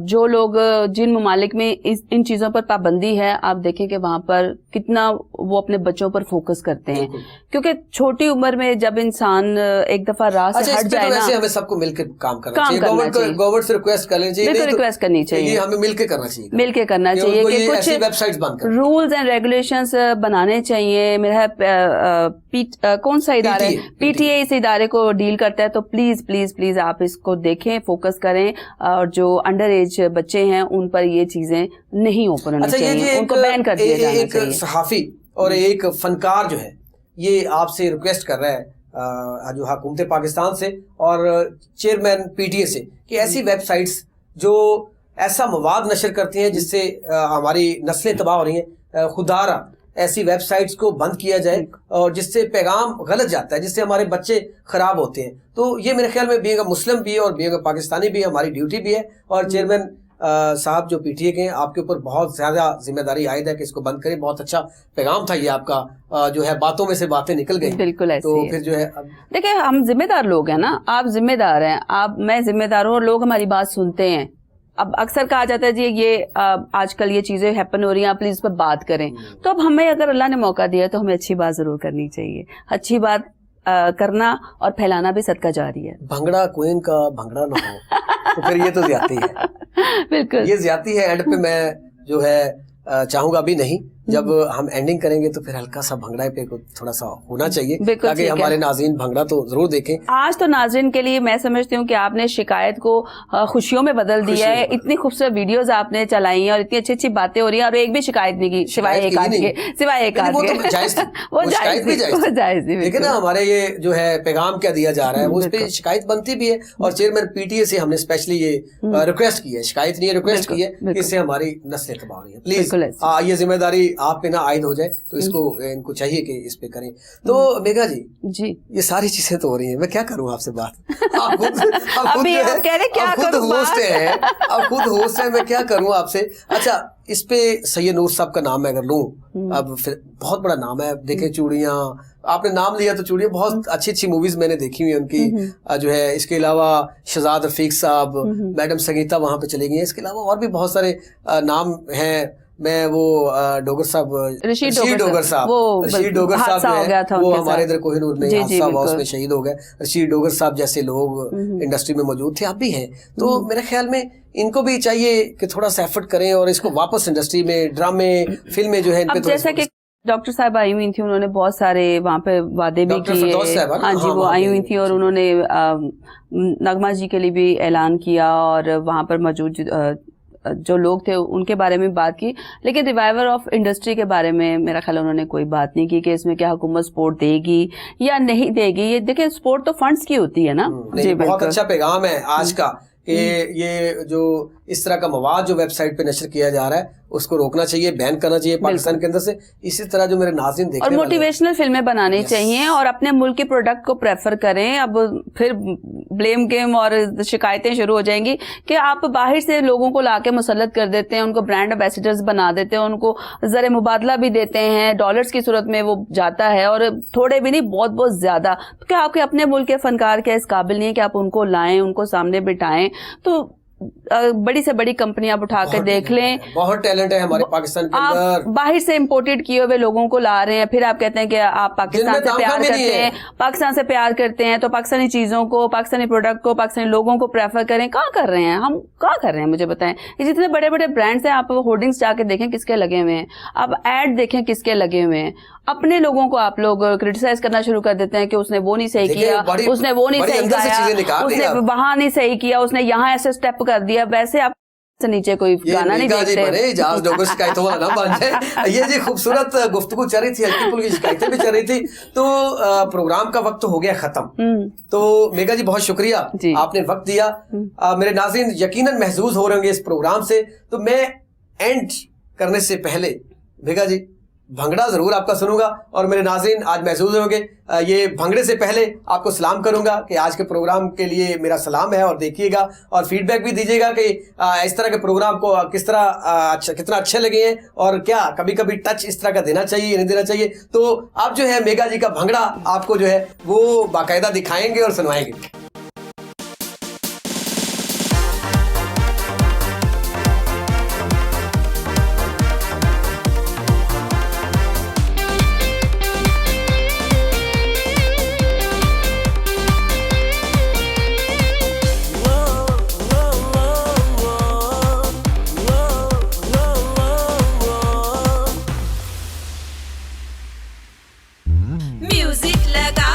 Speaker 2: जो लोग जिन ममालिक में इन चीजों पर पाबंदी है, आप देखें कि वहां पर कितना वो अपने बच्चों पर फोकस करते हैं, क्योंकि छोटी उम्र में जब इंसान एक दफा राह से हट जाए ना,
Speaker 1: हमें सबको मिलकर काम करना चाहिए। गवर्नमेंट से रिक्वेस्ट करनी चाहिए,
Speaker 2: बिल्कुल रिक्वेस्ट करनी चाहिए,
Speaker 1: हमें मिलकर करना चाहिए,
Speaker 2: मिलकर करना चाहिए कि कुछ
Speaker 1: वेबसाइट्स बंद कर,
Speaker 2: रूल्स एंड रेगुलेशंस बनाने चाहिए। मेरा कौन सा इदारा है, PTA इस इदारे सारे को डील करता है, तो प्लीज प्लीज प्लीज आप इसको देखें, फोकस करें, और जो अंडर एज बच्चे हैं उन पर ये चीजें नहीं ओपन होनी चाहिए, उनको बैन कर दिया जाना चाहिए।
Speaker 1: एक सहाफी और एक फनकार जो है ये आपसे रिक्वेस्ट कर रहा है जो हुकूमत पाकिस्तान से और चेयरमैन पीटीए से कि ऐसी वेबसाइट्स जो ऐसा मवाद नशर करती हैं जिससे हमारी नस्लें तबाह हो रही हैं, खुदारा ऐसी वेबसाइट्स को बंद किया जाए और जिससे पैगाम गलत जाता है, जिससे हमारे बच्चे खराब होते हैं। तो ये मेरे ख्याल में बीइंग अ मुस्लिम भी है और बीइंग अ पाकिस्तानी भी हमारी ड्यूटी भी है। और चेयरमैन साहब जो पीटीए के हैं, आपके ऊपर बहुत ज्यादा जिम्मेदारी आयद है कि इसको बंद करें। बहुत अच्छा पैगाम था ये आपका, जो है बातों में से बातें निकल गई।
Speaker 2: बिल्कुल ऐसे
Speaker 1: तो फिर जो है
Speaker 2: देखिए, हम जिम्मेदार लोग हैं ना, आप जिम्मेदार हैं, मैं जिम्मेदार हूँ और लोग हमारी बात सुनते हैं। अब अक्सर कहा जाता है जी ये आजकल ये चीजें हैपन हो रही हैं, आप प्लीज इस पर बात करें। तो अब हमें अगर अल्लाह ने मौका दिया तो हमें अच्छी बात जरूर करनी चाहिए। अच्छी बात करना और फैलाना भी सदका जारी है।
Speaker 1: भंगड़ा क्वीन का भंगड़ा ना हो तो फिर ये तो ज्यादती है।
Speaker 2: बिल्कुल
Speaker 1: ये ज्यादती है। एंड पे मैं जो है चाहूंगा अभी नहीं, जब हम एंडिंग करेंगे तो फिर हल्का सा भंगड़ा पे को थोड़ा सा होना चाहिए ताकि हमारे नाज़रीन भंगड़ा तो जरूर देखें।
Speaker 2: आज तो नाज़रीन के लिए मैं समझती हूँ कि आपने शिकायत को खुशियों में बदल दिया है। इतनी खूबसूरत वीडियोस आपने चलाई हैं और इतनी अच्छी अच्छी बातें हो रही हैं और एक भी शिकायत नहीं की, सिवाय एक आध के।
Speaker 1: वो जायज थी। लेकिन ना हमारे ये जो है पैगाम क्या दिया जा रहा है वो उस पर शिकायत बनती भी है। और चेयरमैन पीटीए से हमने स्पेशली ये रिक्वेस्ट की है, शिकायत नहीं है, रिक्वेस्ट की है, इससे हमारी नस्लें तबाह हो रही है। प्लीज ये जिम्मेदारी आप पे ना आयद हो जाए, तो इसको इनको चाहिए कि इस पे करें। तो मेघा जी ये सारी चीजें तो हो रही हैं, मैं क्या करूं आपसे बात? आप खुद होस्ट हैं, मैं क्या करूं आपसे? अच्छा, इस पे सैयद नूर साहब का नाम मैं अगर लूं, अब फिर बहुत बड़ा नाम है। देखें चूड़ियां, आपने नाम लिया तो चूड़ियां बहुत अच्छी अच्छी मूवीज मैंने देखी हुई है उनकी, जो है। इसके अलावा शहजाद रफीक साहब, मैडम संगीता वहां पे चले गई हैं। इसके अलावा और भी बहुत सारे नाम हैं। मैं वो डोगर साहब, रशीद डोगर साहब जो है वो हमारे इधर कोहिनूर में हादसा हुआ, उसमें शहीद हो गए। रशीद डोगर साहब जैसे लोग इंडस्ट्री में मौजूद थे, अब भी हैं। तो मेरे ख्याल में इनको भी चाहिए कि थोड़ा सा एफर्ट करें और इसको वापस इंडस्ट्री में, ड्रामे, फिल्में जो है, इन पे
Speaker 2: जैसा कि डॉक्टर साहब आई हुई थी, उन्होंने बहुत सारे वहाँ पे वादे भी किए। हाँ जी, वो आई हुई थी और उन्होंने नगमा जी के लिए भी ऐलान किया और वहाँ पर मौजूद जो लोग थे उनके बारे में बात की। लेकिन रिवाइवल ऑफ इंडस्ट्री के बारे में मेरा ख्याल उन्होंने कोई बात नहीं की कि इसमें क्या हुकूमत सपोर्ट देगी या नहीं देगी। ये देखिए, सपोर्ट तो फंड्स की होती है ना।
Speaker 1: जी, बहुत अच्छा पैगाम है आज का कि ये जो इस तरह का मवाद जो वेबसाइट पे नशर किया जा रहा है उसको रोकना चाहिए, बैन करना चाहिए पाकिस्तान के अंदर से। इसी तरह जो मेरे नाज़रीन देखने
Speaker 2: और मोटिवेशनल फिल्में बनानी चाहिए और अपने मुल्क के प्रोडक्ट को प्रेफर करें। अब फिर ब्लेम गेम और शिकायतें शुरू हो जाएंगी कि आप बाहर से लोगों को लाके मुसल्लत कर देते हैं, उनको ब्रांड एम्बेसडर्स बना देते हैं, उनको ज़र मुबादला भी देते हैं, डॉलर्स की सूरत में वो जाता है और थोड़े भी नहीं, बहुत बहुत ज्यादा। तो क्या आपके अपने मुल्क के फनकार क्या इस काबिल नहीं है कि आप उनको लाएं, उनको सामने बिठाएं? तो बड़ी से बड़ी कंपनियां आप उठा कर देख लें,
Speaker 1: बहुत टैलेंट है हमारे पाकिस्तान के अंदर।
Speaker 2: बाहर से इंपोर्टेड किए हुए लोगों को ला रहे हैं, फिर आप कहते हैं कि आप पाकिस्तान से प्यार करते हैं, पाकिस्तान से प्यार करते हैं तो पाकिस्तानी चीजों को, पाकिस्तानी प्रोडक्ट को, पाकिस्तानी लोगों को प्रेफर करें। कहाँ कर रहे हैं हम, कहाँ कर रहे हैं? मुझे बताएं। ये जितने बड़े बड़े ब्रांड्स हैं, आप होर्डिंग्स जाके देखें किसके लगे हुए हैं, आप एड देखें किसके लगे हुए हैं। अपने लोगों को आप लोग क्रिटिसाइज करना शुरू कर देते हैं कि उसने वो नहीं सही किया, उसने वो नहीं सही गाया, उसने वहां नहीं सही किया, उसने यहाँ ऐसे स्टेप कर दिया। वैसे आप से नीचे कोई गाना नहीं देखते।
Speaker 1: इजाज डोगर शिकायतों वाला ना बन जाए। ये जी खूबसूरत गुफ्तगू चल रही थी, हल्की फुल्की शिकायतें भी चल रही थी। तो प्रोग्राम का वक्त हो गया खत्म। तो मेघा जी बहुत शुक्रिया, आपने वक्त दिया। मेरे नाज़रीन यकीनन महसूस हो रहे होंगे इस प्रोग्राम से। तो मैं एंड करने से पहले मेघा जी भंगड़ा जरूर आपका सुनूंगा और मेरे नाज़रीन आज महसूस होंगे। ये भंगड़े से पहले आपको सलाम करूंगा कि आज के प्रोग्राम के लिए मेरा सलाम है और देखिएगा और फीडबैक भी दीजिएगा कि इस तरह के प्रोग्राम को किस तरह कितना अच्छे लगे हैं और क्या कभी कभी टच इस तरह का देना चाहिए नहीं देना चाहिए। तो आप जो है मेघा जी का भंगड़ा आपको जो है वो बाकायदा दिखाएंगे और सुनवाएंगे।
Speaker 3: म्यूजिक लगा